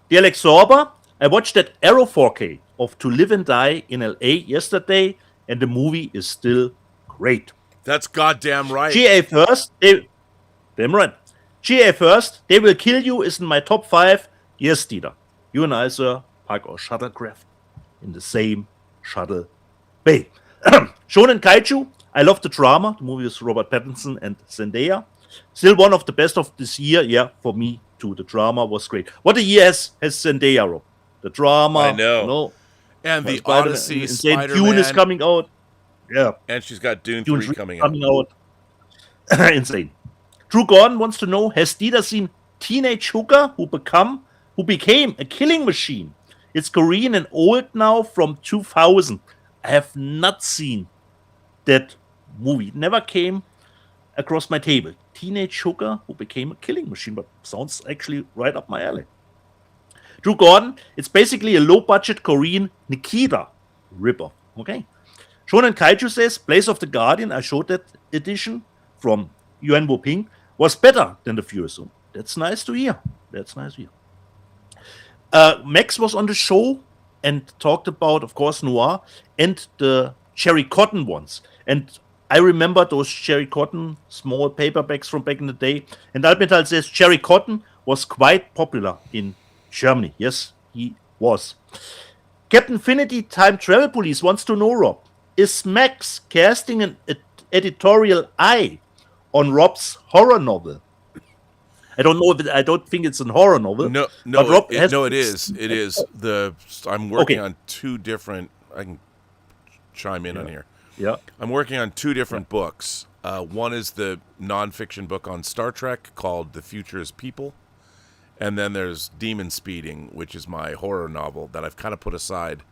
The Alex Sorber, I watched that Arrow 4K of To Live and Die in LA yesterday, and the movie is still great. That's goddamn right. GA First, damn right. GA First, They Will Kill You is in my top 5. Yes, Dieter. You and I, sir, park our shuttlecraft in the same shuttle bay. Shonen Kaiju, I love the drama. The movie is Robert Pattinson and Zendaya. Still one of the best of this year. Yeah, for me too. The drama was great. What a year has Zendaya, Rob? The drama. I know. You know, And the Spider-Man, Odyssey, Insane Spider-Man. Dune is coming out. Yeah. And she's got Dune Dune 3 coming out. out. Insane. Drew Gordon wants to know, has Dieter seen Teenage Hooker who became a killing machine? It's Korean and old now, from 2000. I have not seen that movie. It never came across my table. Teenage Hooker who became a killing machine, but sounds actually right up my alley. Drew Gordon, it's basically a low-budget Korean Nikita ripoff. Okay. Shonen Kaiju says, Place of the Guardian, I showed that edition from Yuan Wu Ping, was better than the Furious Zone. That's nice to hear. Max was on the show and talked about, of course, Noir and the Cherry Cotton ones. And I remember those Cherry Cotton small paperbacks from back in the day. And Altmetall says Cherry Cotton was quite popular in Germany. Yes, he was. Captain Finity Time Travel Police wants to know, Rob, is Max casting an editorial eye on Rob's horror novel? I don't know I don't think it's a horror novel. No, but Rob it is. It is. I'm working on two different. I can chime in on here. Yeah. I'm working on two different books. One is the nonfiction book on Star Trek called The Future is People. And then there's Demon Speeding, which is my horror novel that I've kind of put aside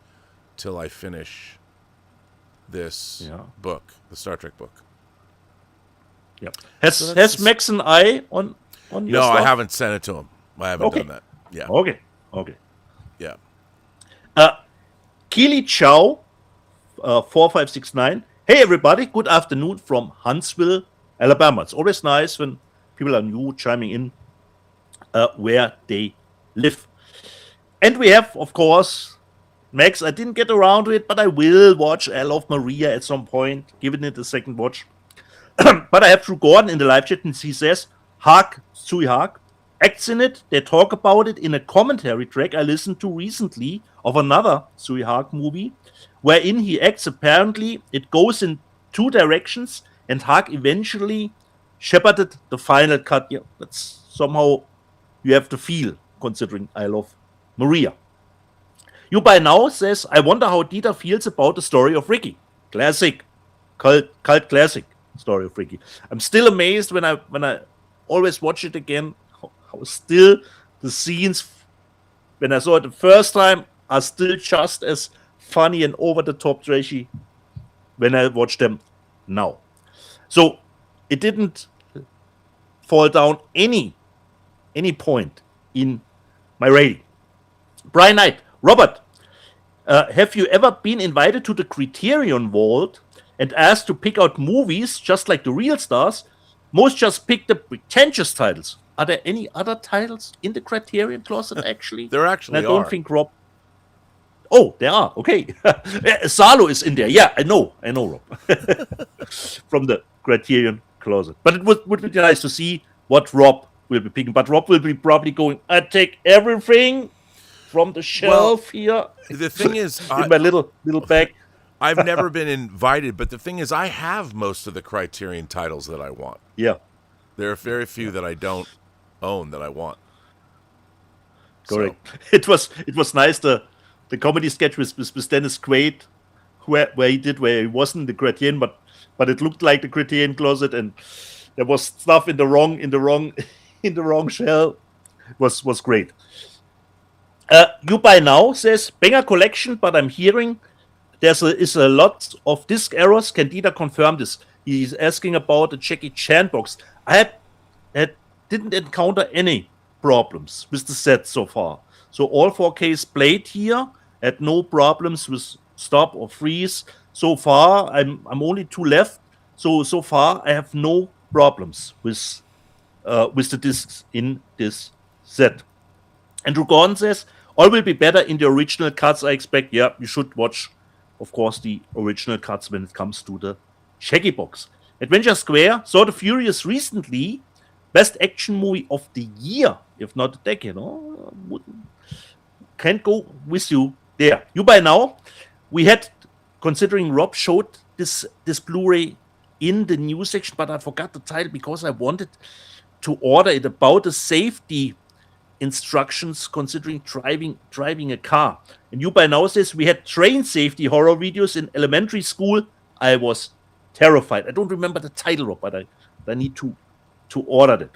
till I finish this book, the Star Trek book. Yeah. Has Max an eye on your No, stuff? I haven't sent it to him. I haven't done that. Yeah. Okay. Yeah. Keely Chow, 4569. Hey, everybody. Good afternoon from Huntsville, Alabama. It's always nice when people are new chiming in where they live. And we have, of course, Max. I didn't get around to it, but I will watch I Love Maria at some point, giving it a second watch. But I have Drew Gordon in the live chat, and he says, Sui Hark, acts in it. They talk about it in a commentary track I listened to recently of another Sui Hark movie, wherein he acts. Apparently, it goes in two directions, and Hark eventually shepherded the final cut. Yeah, that's somehow you have to feel, considering I Love Maria. You by now says, I wonder how Dieter feels about the story of Ricky. Classic, cult classic story of Ricky. I'm still amazed when I always watch it again, how still the scenes when I saw it the first time are still just as funny and over the top trashy when I watch them now. So it didn't fall down any point in my rating. Brian Knight, Robert, have you ever been invited to the Criterion Vault and asked to pick out movies just like the real stars? Most just pick the pretentious titles. Are there any other titles in the Criterion closet, actually? There actually I don't think Rob... Oh, there are. Okay. SALO is in there. Yeah, I know, Rob. From the Criterion closet. But it would be nice to see what Rob will be picking. But Rob will be probably going, I take everything from the shelf here. The thing is... in my little bag. I've never been invited, but the thing is, I have most of the Criterion titles that I want. Yeah. There are very few that I don't own that I want. Correct. So. It was nice the comedy sketch with Dennis Quaid, where he wasn't the Criterion, but it looked like the Criterion closet, and there was stuff in the wrong shell. Was great. You by now says banger collection, but I'm hearing is a lot of disk errors. Can Dieter confirm this? He's asking about the Jackie Chan box. I didn't encounter any problems with the set so far. So all 4Ks played here, had no problems with stop or freeze. So far, I'm only two left. So far, I have no problems with the discs in this set. Andrew Gordon says, all will be better in the original cuts, I expect. Yeah, you should watch, of course, the original cuts when it comes to the Shaggy box. Adventure Square saw The Furious recently. Best action movie of the year, if not the decade. Oh, can't go with you there. You by now, we had, considering Rob showed this Blu-ray in the news section, but I forgot the title because I wanted to order it about the safety instructions considering driving a car. And you by now says we had train safety horror videos in elementary school. I was terrified. I don't remember the title, Rob, but I need to order it.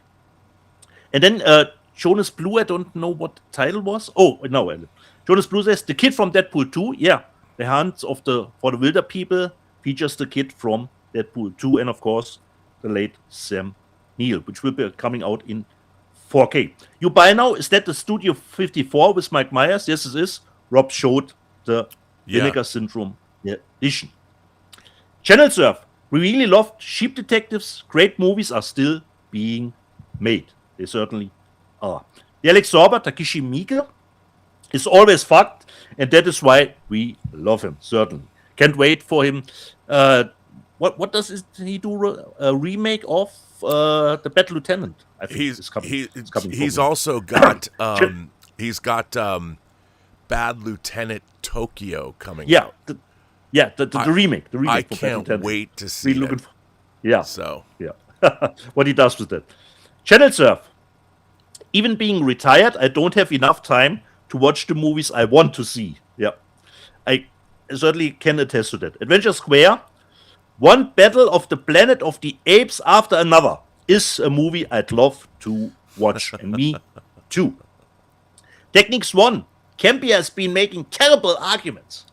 And then Jonas Blue, I don't know what the title was. Oh, no. Jonas Blue says, the kid from Deadpool 2. Yeah, The Hunt for the Wilder People features the kid from Deadpool 2 and, of course, the late Sam Neill, which will be coming out in 4K. You by now, is that the Studio 54 with Mike Myers? Yes, it is. Rob showed the Vinegar Syndrome edition. Channel Surf. We really loved Sheep Detectives. Great movies are still being made. They certainly are. The Alex Sorber, Takeshi Miike, is always fucked, and that is why we love him, certainly. Can't wait for him what does he do? A remake of the Bad Lieutenant? I think He's it's coming. he's also got Bad Lieutenant Tokyo coming Yeah, out. the remake. The remake. I for Bad can't Lieutenant. wait to see Looking it. for, yeah. So Yeah. What he does with that. Channel Surf. Even being retired, I don't have enough time to watch the movies I want to see. Yeah. I certainly can attest to that. Adventure Square, one Battle of the Planet of the Apes after another, is a movie I'd love to watch. And me too. Techniques 1. Campy has been making terrible arguments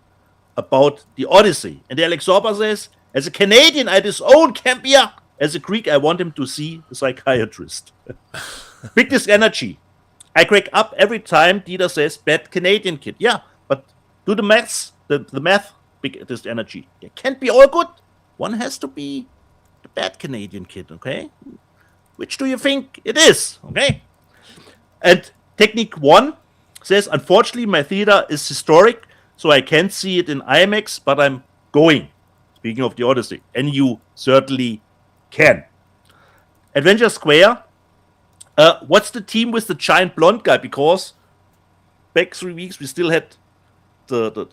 about the Odyssey. And Alex Sorba says, as a Canadian, I disown Campia. As a Greek, I want him to see a psychiatrist. Biggest energy. I crack up every time Dieter says, bad Canadian kid. Yeah, but do the maths. The math, biggest energy. It can't be all good. One has to be the bad Canadian kid, okay? Which do you think it is, okay? And Technique 1 says, unfortunately, my theater is historic, so I can't see it in IMAX, but I'm going. Speaking of the Odyssey. And you certainly can. Adventure Square. What's the team with the giant blonde guy? Because back 3 weeks, we still had the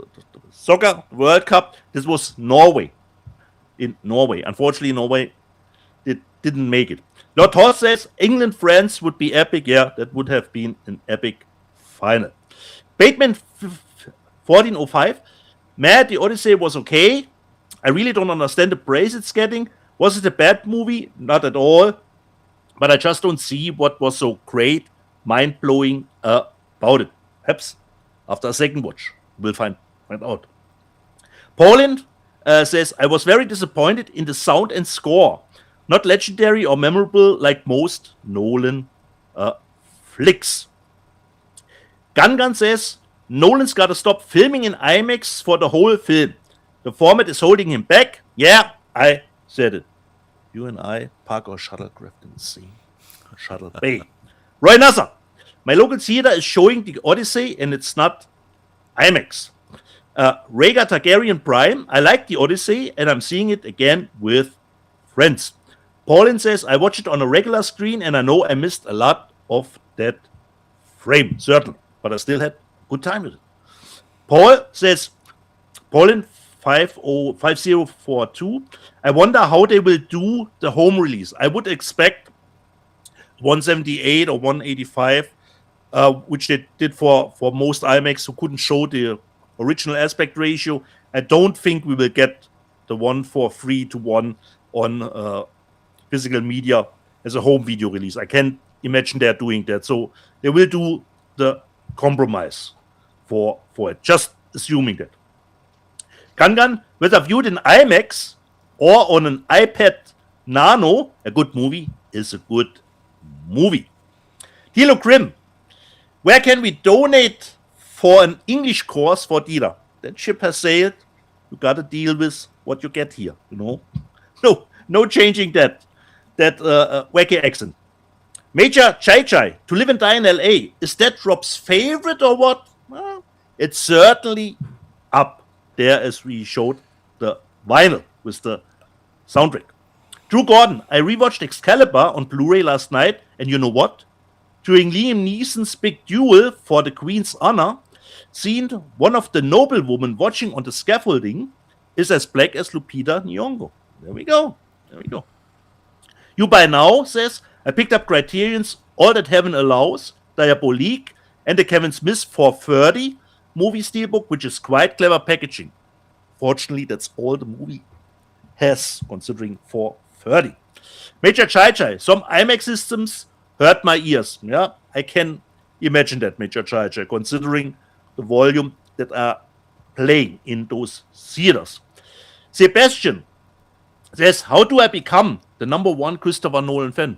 soccer World Cup. This was Norway. In Norway. Unfortunately, Norway didn't make it. Lord Horst says, England, France would be epic. Yeah, that would have been an epic final. Bateman 1405. Mad, the Odyssey was okay. I really don't understand the praise it's getting. Was it a bad movie? Not at all. But I just don't see what was so great, mind-blowing about it. Perhaps after a second watch, we'll find out. Poland says, I was very disappointed in the sound and score. Not legendary or memorable like most Nolan flicks. Gungan says, Nolan's got to stop filming in IMAX for the whole film. The format is holding him back. Yeah, I said it. You and I park our shuttlecraft in the sea. Shuttle Bay. Roy Nasser. My local theater is showing the Odyssey and it's not IMAX. Rhaegar Targaryen Prime. I like the Odyssey and I'm seeing it again with friends. Paulin says, I watch it on a regular screen and I know I missed a lot of that frame. Certainly. But I still had a good time with it. Paul says, Paulin 5042. I wonder how they will do the home release. I would expect 178 or 185, which they did for most IMAX who couldn't show the original aspect ratio. I don't think we will get the 1:3:1 on physical media as a home video release. I can't imagine they're doing that. So they will do the compromise for it. Just assuming that. Kangan, whether viewed in IMAX or on an iPad Nano, a good movie is a good movie. Hilo Grim, where can we donate for an English course for Dieter? That ship has sailed. You got to deal with what you get here, you know. No changing that wacky accent. Major Chai Chai, To Live and Die in LA. Is that Rob's favorite or what? Well, it's certainly up there as we showed the vinyl with the soundtrack. Drew Gordon, I rewatched Excalibur on Blu-ray last night, and you know what? During Liam Neeson's big duel for the Queen's honor, seeing one of the noblewomen watching on the scaffolding is as black as Lupita Nyong'o. There we go. You by now says, I picked up Criterion's All That Heaven Allows, Diabolique, and the Kevin Smith 430 movie steelbook, which is quite clever packaging. Fortunately, that's all the movie has, considering 430. Major Chai Chai, some IMAX systems hurt my ears. Yeah, I can imagine that, Major Chai Chai, considering the volume that are playing in those theaters. Sebastian says, how do I become the #1 Christopher Nolan fan?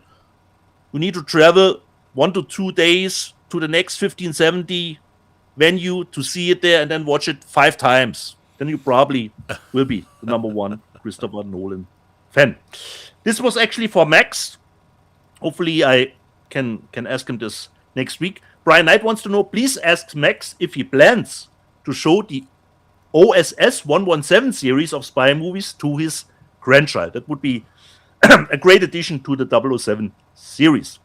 You need to travel 1 to 2 days to the next 1570 venue to see it there and then watch it 5 times. Then you probably will be the #1 Christopher Nolan fan. This was actually for Max. Hopefully I can ask him this next week. Brian Knight wants to know, please ask Max if he plans to show the OSS 117 series of spy movies to his grandchild. That would be a great addition to the 007 series.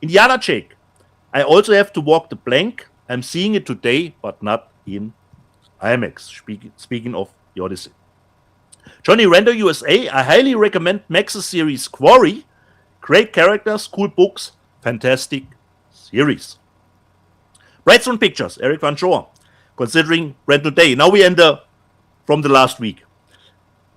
Indiana Jake. I also have to walk the plank. I'm seeing it today, but not in IMAX. Speaking of the Odyssey. Johnny Render USA. I highly recommend Max's series Quarry. Great characters, cool books, fantastic series. Brightstone Pictures, Eric Van Shore. Considering Brand New Day. Now we enter from the last week.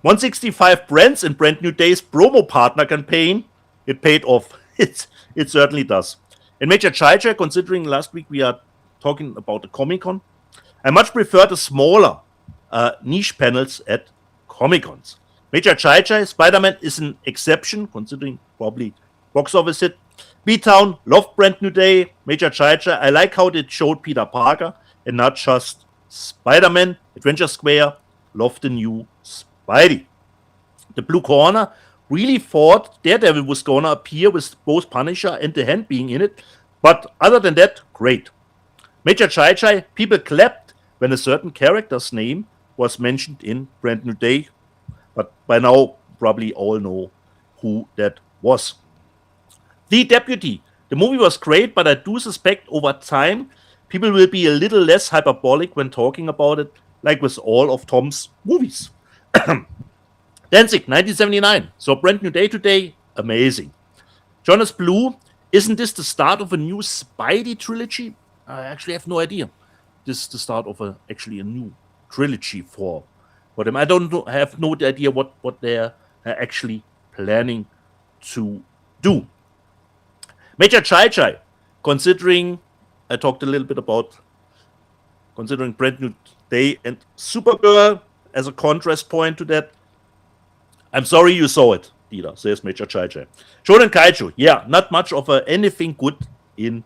165 brands in Brand New Day's promo partner campaign. It paid off. It certainly does. And Major Chai, considering last week we are talking about the Comic-Con, I much prefer the smaller niche panels at Comic-Cons. Major Chai, Spider-Man is an exception, considering probably box office hit. B-Town, loved Brand New Day. Major Chai, I like how it showed Peter Parker and not just Spider-Man. Adventure Square, loved the new Spidey. The Blue Corner really thought Daredevil was gonna appear with both Punisher and the Hand being in it, but other than that, great. Major Chai, people clapped when a certain character's name was mentioned in Brand New Day, but by now probably all know who that was. The Deputy. The movie was great, but I do suspect over time people will be a little less hyperbolic when talking about it, like with all of Tom's movies. Danzig, 1979. So Brand New Day today, amazing. Jonas Blue, isn't this the start of a new Spidey trilogy? I actually have no idea. This is the start of a new trilogy for them. I have no idea what they're actually planning to do. Major Chai, considering I talked a little bit about considering Brand New Day and Supergirl as a contrast point to that. I'm sorry you saw it, Dieter, says Major Chai. Shonen Kaiju, yeah, not much of anything good in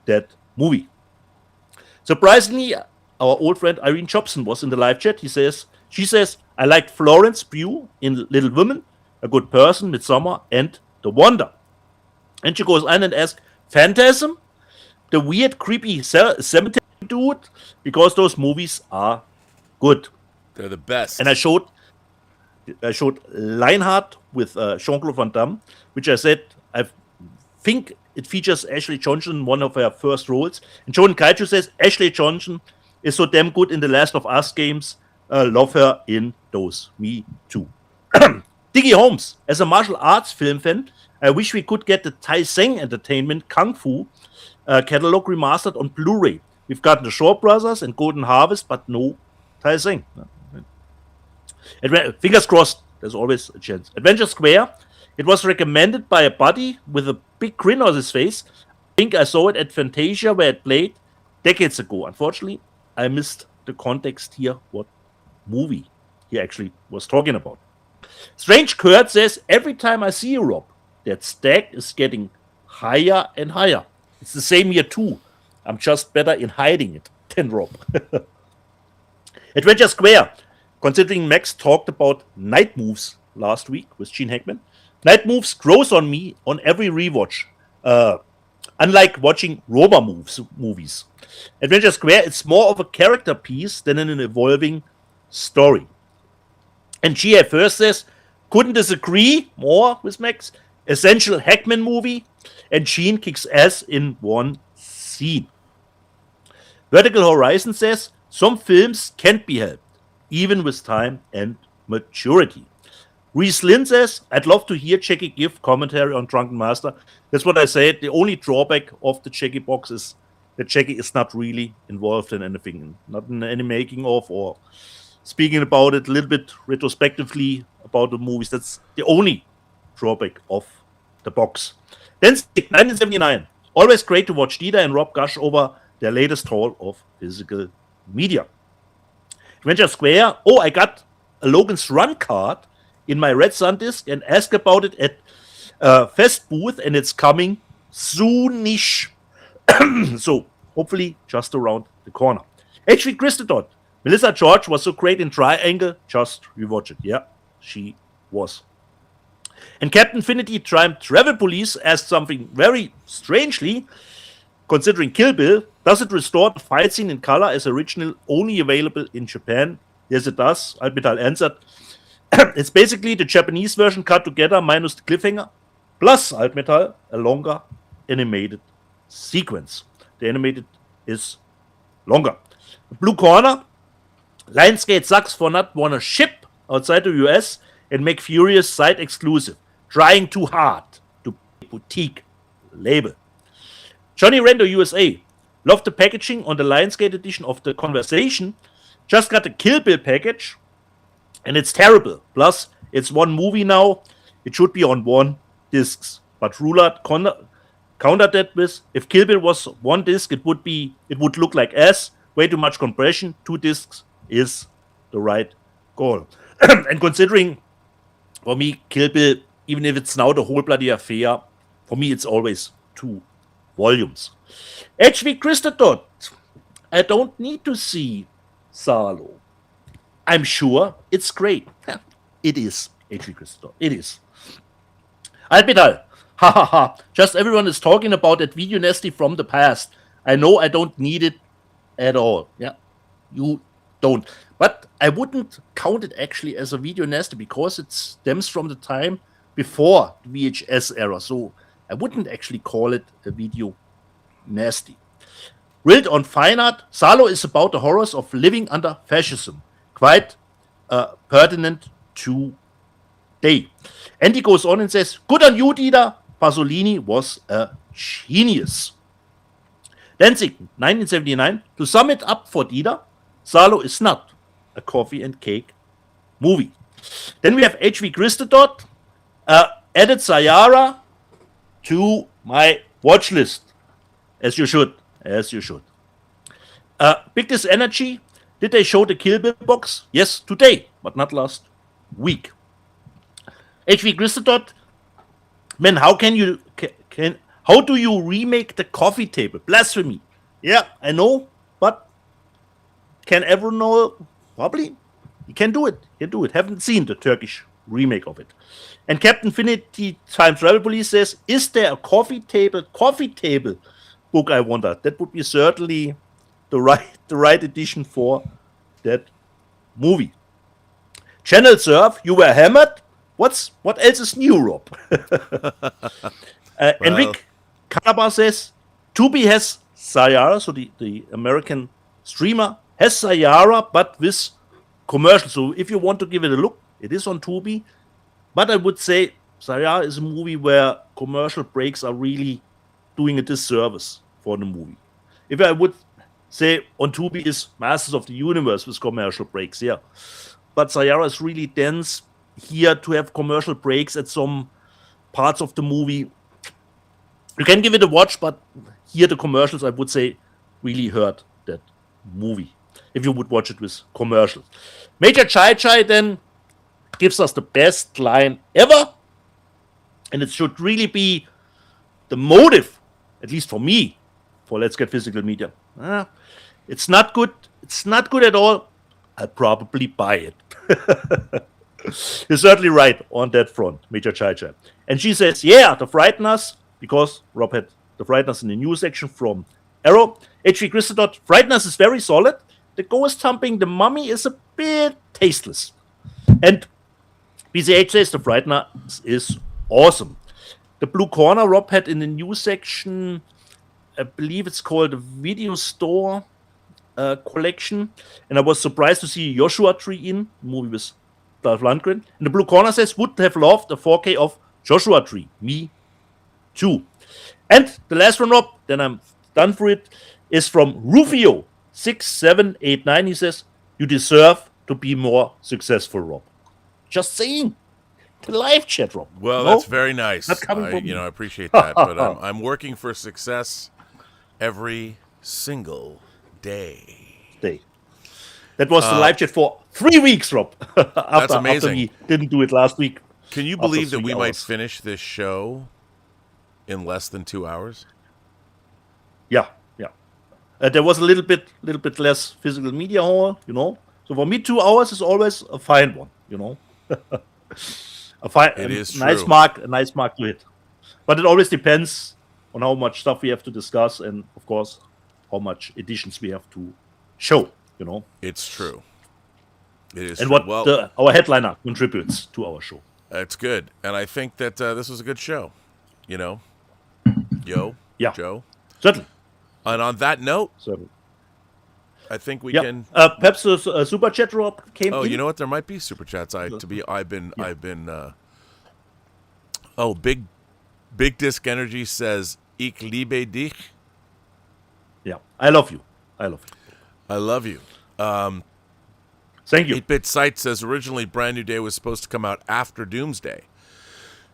that movie. Surprisingly, our old friend Irene Jobson was in the live chat. She says, I liked Florence Pugh in Little Women, a good person, Midsommar, and The Wonder. And she goes on and asks, Phantasm? The weird, creepy cemetery dude? Because those movies are good. They're the best. And I showed Lionheart with Jean-Claude Van Damme, which I said I think it features Ashley Johnson in one of her first roles. And Shonen Kaiju says Ashley Johnson is so damn good in the Last of Us games. Love her in those. Me too. Diggy Holmes, as a martial arts film fan, I wish we could get the Tai Seng Entertainment Kung Fu catalog remastered on Blu-ray. We've got the Shaw Brothers and Golden Harvest, but no Tai Seng. Fingers crossed, there's always a chance. Adventure Square, it was recommended by a buddy with a big grin on his face. I think I saw it at Fantasia where it played decades ago. Unfortunately, I missed the context here, what movie he actually was talking about. Strange Kurt says, every time I see you, Rob, that stack is getting higher and higher. It's the same here too. I'm just better in hiding it than Rob. Adventure Square, considering Max talked about Night Moves last week with Gene Hackman. Night Moves grows on me on every rewatch. Unlike watching Roma movies. Adventure Square, it's more of a character piece than an evolving story. And GA first says, couldn't disagree more with Max. Essential Hackman movie, and Gene kicks ass in one scene. Vertical Horizon says, some films can't be helped, even with time and maturity. Reese Lynn says, I'd love to hear Jackie give commentary on Drunken Master. That's what I said. The only drawback of the Jackie box is that Jackie is not really involved in anything, not in any making of or speaking about it a little bit retrospectively about the movies. That's the only drawback of the box. Then 1979. Always great to watch Dieter and Rob gush over their latest haul of physical media. Adventure Square. Oh, I got a Logan's Run card in my Red Sun disc and asked about it at Fest booth, and it's coming soonish. So hopefully just around the corner. HV Christodon. Melissa George was so great in Triangle. Just rewatch it. Yeah, she was. And Captain Finity Travel Police asked something very strangely, considering Kill Bill. Does it restore the fight scene in color as original, only available in Japan? Yes, it does. Albital answered. It's basically the Japanese version cut together minus the cliffhanger, plus Altmetall, a longer animated sequence. The animated is longer. Blue Corner, Lionsgate sucks for not want to ship outside the US and make Furious site exclusive, trying too hard to be a boutique label. Johnny Render USA, loved the packaging on the Lionsgate edition of The Conversation, just got the Kill Bill package, and it's terrible. Plus, it's one movie now. It should be on one discs. But Roulard countered that with, if Kill Bill was one disc, it would look like ass. Way too much compression. 2 discs is the right goal. And considering, for me, Kill Bill, even if it's now the whole bloody affair, for me it's always 2 volumes. HV Christadot, I don't need to see SALO. I'm sure it's great. It is, HV Christadot. It is. Alpidal, ha ha ha. Just everyone is talking about that video nasty from the past. I know I don't need it at all. Yeah, you don't. But I wouldn't count it actually as a video nasty because it stems from the time before the VHS era. So I wouldn't actually call it a video nasty. Reeled on Fine Art, SALO is about the horrors of living under fascism. Quite pertinent today. And he goes on and says, good on you, Dieter. Pasolini was a genius. Danzig, 1979. To sum it up for Dieter, SALO is not a coffee and cake movie. Then we have HV Christadot. Added Sayara to my watch list. As you should. As you should. Big This Energy. Did they show the Kill Bill box? Yes, today, but not last week. HV Christadot. Man, how can you how do you remake the coffee table? Blasphemy. Yeah, I know, but can everyone know? Probably. You can do it. You can do it. Haven't seen the Turkish remake of it. And Captain Finity Time Travel Police says, is there a coffee table book, I wonder? That would be certainly the right edition for that movie. Channel Surf, you were hammered? What else is new, Rob? Enrique Calabar says, Tubi has Sayara, so the American streamer has Sayara, but with commercials. So if you want to give it a look, it is on Tubi. But I would say Sayara is a movie where commercial breaks are really doing a disservice for the movie. If I would say on Tubi is Masters of the Universe with commercial breaks, yeah. But Sayara is really dense here to have commercial breaks at some parts of the movie. You can give it a watch, but here the commercials, I would say, really hurt that movie. If you would watch it with commercials. Major Chai Chai then gives us the best line ever. And it should really be the motive, at least for me, for Let's Get Physical Media. It's not good. It's not good at all. I'll probably buy it. You're certainly right on that front, Major Chai Chai. And she says, yeah, the Frighteners, because Rob had the Frighteners in the news section from Arrow. HV Christadot, Frighteners is very solid. The ghost humping the mummy is a bit tasteless. And BCH says the Frighteners is awesome. The Blue Corner Rob had in the news section, I believe it's called the Video Store collection. And I was surprised to see Joshua Tree in the movie with Dolph Lundgren. And the Blue Corner says, would have loved a 4K of Joshua Tree. Me too. And the last one, Rob, then I'm done for it, is from Rufio 6789. He says, you deserve to be more successful, Rob. Just saying. The live chat, Rob. Well, that's very nice. I appreciate that. But I'm working for success every single day. That was the live chat for 3 weeks, Rob. That's amazing. After we didn't do it last week. Can you believe that we might finish this show in less than 2 hours? Yeah. There was a little bit less physical media hall, you know. So for me, 2 hours is always a fine one, you know. It is true. A nice mark to hit. But it always depends on how much stuff we have to discuss and, of course, how much editions we have to show, you know. It's true. It is And true. what our headliner contributes to our show. That's good. And I think that this was a good show. Yo, Yeah. Joe. Certainly. And on that note, Certainly. I think we Yeah. can. Perhaps a super chat drop came Oh, in. you know what? There might be super chats. I've been. Oh, big disc energy says "Ich liebe dich." Yeah. I love you. I love you. Thank you. 8-Bit Sight says originally Brand New Day was supposed to come out after Doomsday.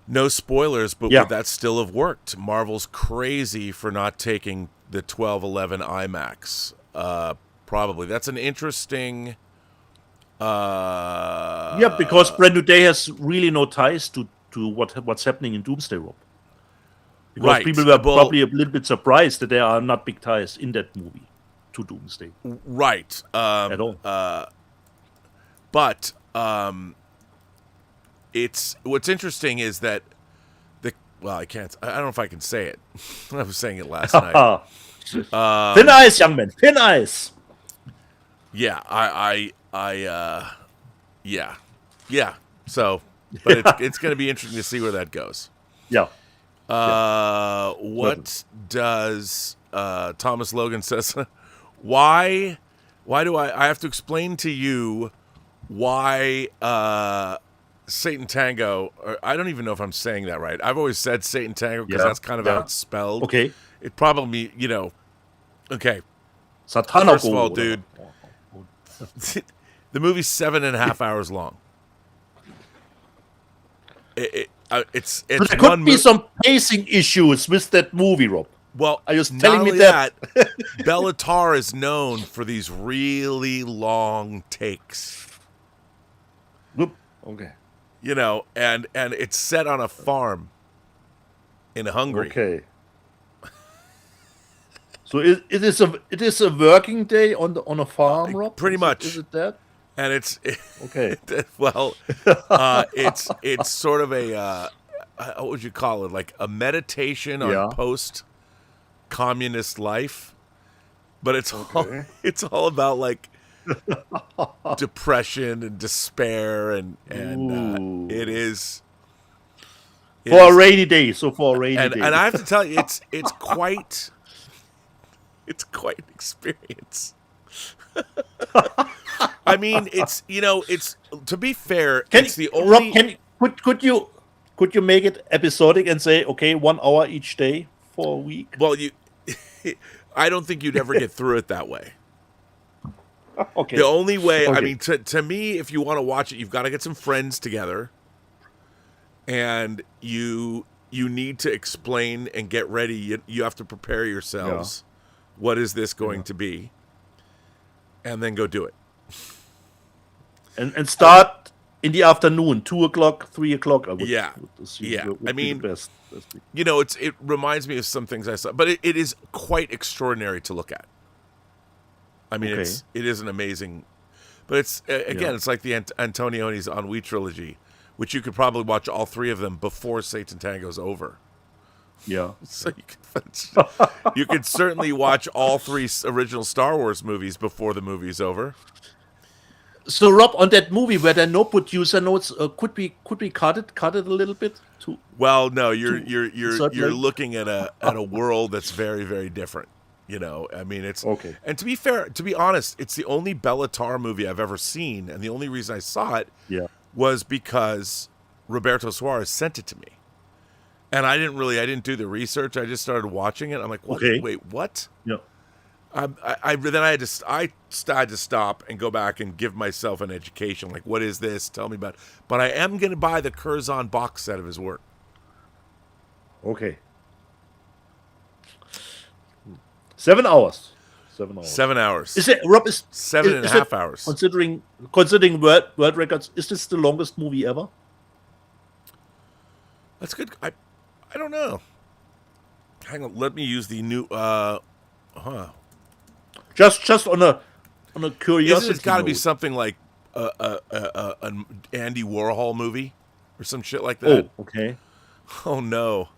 No spoilers, but would that still have worked? Marvel's crazy for not taking the 1211 IMAX. Probably. That's an interesting. Because Brand New Day has really no ties to what's happening in Doomsday, Rob. Because people were probably a little bit surprised that there are not big ties in that movie to Doomsday. Right. At all. But it's what's interesting is that I can't. I don't know if I can say it. I was saying it last night. Thin ice, young man. Thin ice. Yeah, yeah. So, but it's going to be interesting to see where that goes. Yeah. What does Thomas Logan says? Why do I have to explain to you why Satan Tango? Or I don't even know if I'm saying that right. I've always said Satan Tango because that's kind of how it's spelled. Okay. It probably, okay. Satana. First of all, dude, the movie's 7.5 hours long. It's but there could be some pacing issues with that movie, Rob. Well, are you telling me that? Bela Tarr is known for these really long takes. Okay. And it's set on a farm in Hungary. Okay. So it is a working day on a farm, Rob? Pretty much. Is it that? And it's okay. Well, it's sort of a what would you call it? Like a meditation on post-communist life, but it's all about like depression and despair and it is for a rainy day. So for a rainy day, and I have to tell you, it's quite an experience. I mean, it's to be fair, it's the only. Rob, could you make it episodic and say 1 hour each day for a week? Well, I don't think you'd ever get through it that way. Okay. The only way, I mean, to me, if you want to watch it, you've got to get some friends together, and you need to explain and get ready. You have to prepare yourselves. Yeah. What is this going to be? And then go do it. And start in the afternoon, 2:00, 3:00. I would assume I mean, the best. It reminds me of some things I saw, but it is quite extraordinary to look at. I mean, it is an amazing, but it's it's like the Antonioni's Ennui trilogy, which you could probably watch all three of them before Satan Tango's over. Yeah. So you could certainly watch all three original Star Wars movies before the movie's over. So Rob, on that movie where there are no producer notes, could we cut it a little bit? Well, no, you're looking at a world that's very, very different. I mean, it's okay. And to be honest, it's the only Bela Tarr movie I've ever seen, and the only reason I saw it was because Roberto Suarez sent it to me. And I didn't do the research. I just started watching it. I'm like, what? Okay. Wait, what? Yeah. Then I had to stop and go back and give myself an education. Like, what is this? Tell me about it. But I am going to buy the Curzon box set of his work. Okay. 7 hours. 7 hours. 7 hours. Is it, Rob? Is 7.5 hours. Considering world records, is this the longest movie ever? That's good. I don't know. Hang on. Let me use the new. Just on a curiosity. It's got to be something like an Andy Warhol movie or some shit like that. Oh, okay. Oh no.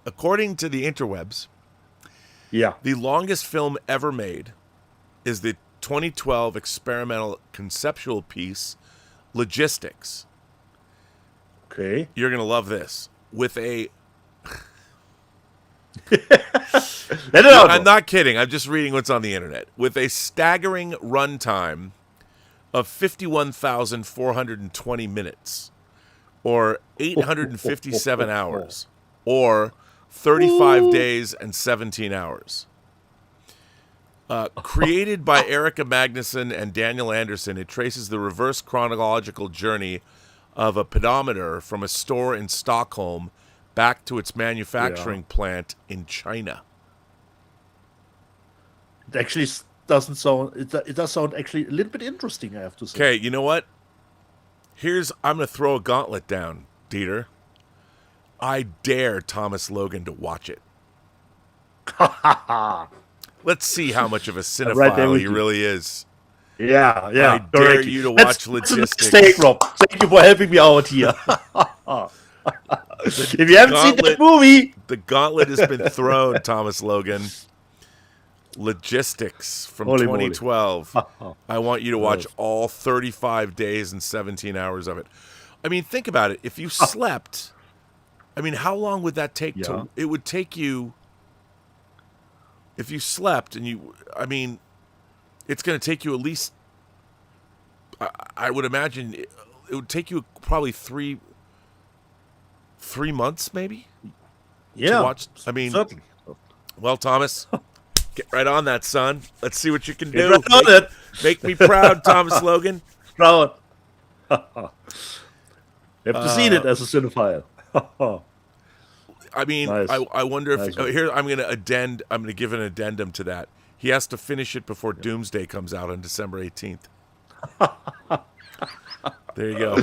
According to the interwebs, the longest film ever made is the 2012 experimental conceptual piece, Logistics. Okay. You're going to love this. With a... Let it out. I'm not kidding. I'm just reading what's on the internet. With a staggering runtime of 51,420 minutes, or 857 hours, or 35 days and 17 hours. Created by Erica Magnuson and Daniel Anderson, it traces the reverse chronological journey of a pedometer from a store in Stockholm back to its manufacturing plant in China. It actually doesn't sound. It does sound actually a little bit interesting, I have to say. Okay, you know what? I'm going to throw a gauntlet down, Dieter. I dare Thomas Logan to watch it. Let's see how much of a cinephile he really is. Yeah. I dare you to watch Logistics. Mistake, Rob. Thank you for helping me out here. If you haven't seen that movie, the gauntlet has been thrown, Thomas Logan. Logistics from Holy 2012. I want you to watch all 35 days and 17 hours of it. I mean, think about it. If you slept, I mean, how long would that take to... It would take you... If you slept and you... I mean, it's going to take you at least... I would imagine it would take you probably three months, maybe? Yeah. To watch. I mean... Certainly. Well, Thomas... Get right on that, son. Let's see what you can do. Right on it. Make me proud, Thomas Logan. Proud. You have to see it as a cinephile. I mean, Nice. I wonder if Nice. here I'm going to give an addendum to that. He has to finish it before Doomsday comes out on December 18th. There you go.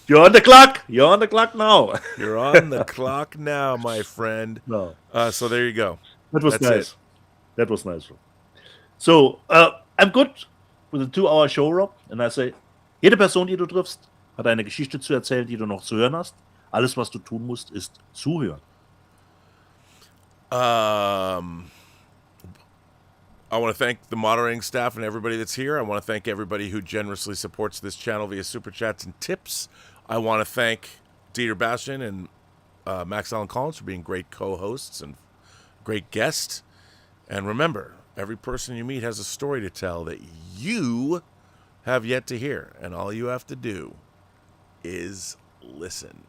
You're on the clock. You're on the clock now. You're on the clock now, my friend. No. So there you go. That was That's nice. it. That was nice. So, I'm good with a 2-hour show, Rob. And I say, jede Person, die du triffst, hat eine Geschichte zu erzählen, die du noch zu hören hast. Alles, was du tun musst, ist zuhören. I want to thank the moderating staff and everybody that's here. I want to thank everybody who generously supports this channel via super chats and tips. I want to thank Dieter Bastian and Max Allen Collins for being great co-hosts and great guests. And remember, every person you meet has a story to tell that you have yet to hear. And all you have to do is listen.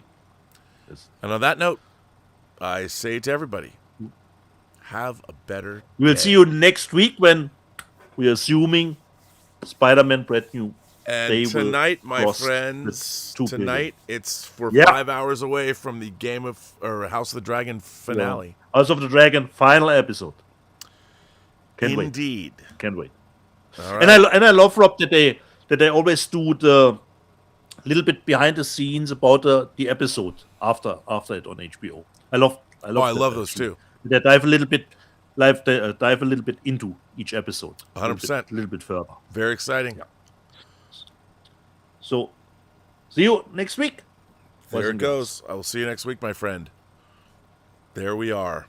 Yes. And on that note, I say to everybody, have a better We will day. see you next week when we are assuming Spider-Man brand new. And They will tonight, my cross friends, the 2 billion. tonight we're Yeah. 5 hours away from the House of the Dragon finale. House of the Dragon final episode. Can't wait. Indeed. Can't wait. All right. And I love, Rob, that they always do the little bit behind the scenes about the episode after it on HBO. I love I that love those actually. too. They dive a little bit into each episode. 100%. A little bit further. Very exciting. So, see you next week. There Boys it and girls. goes. I will see you next week, my friend. There we are.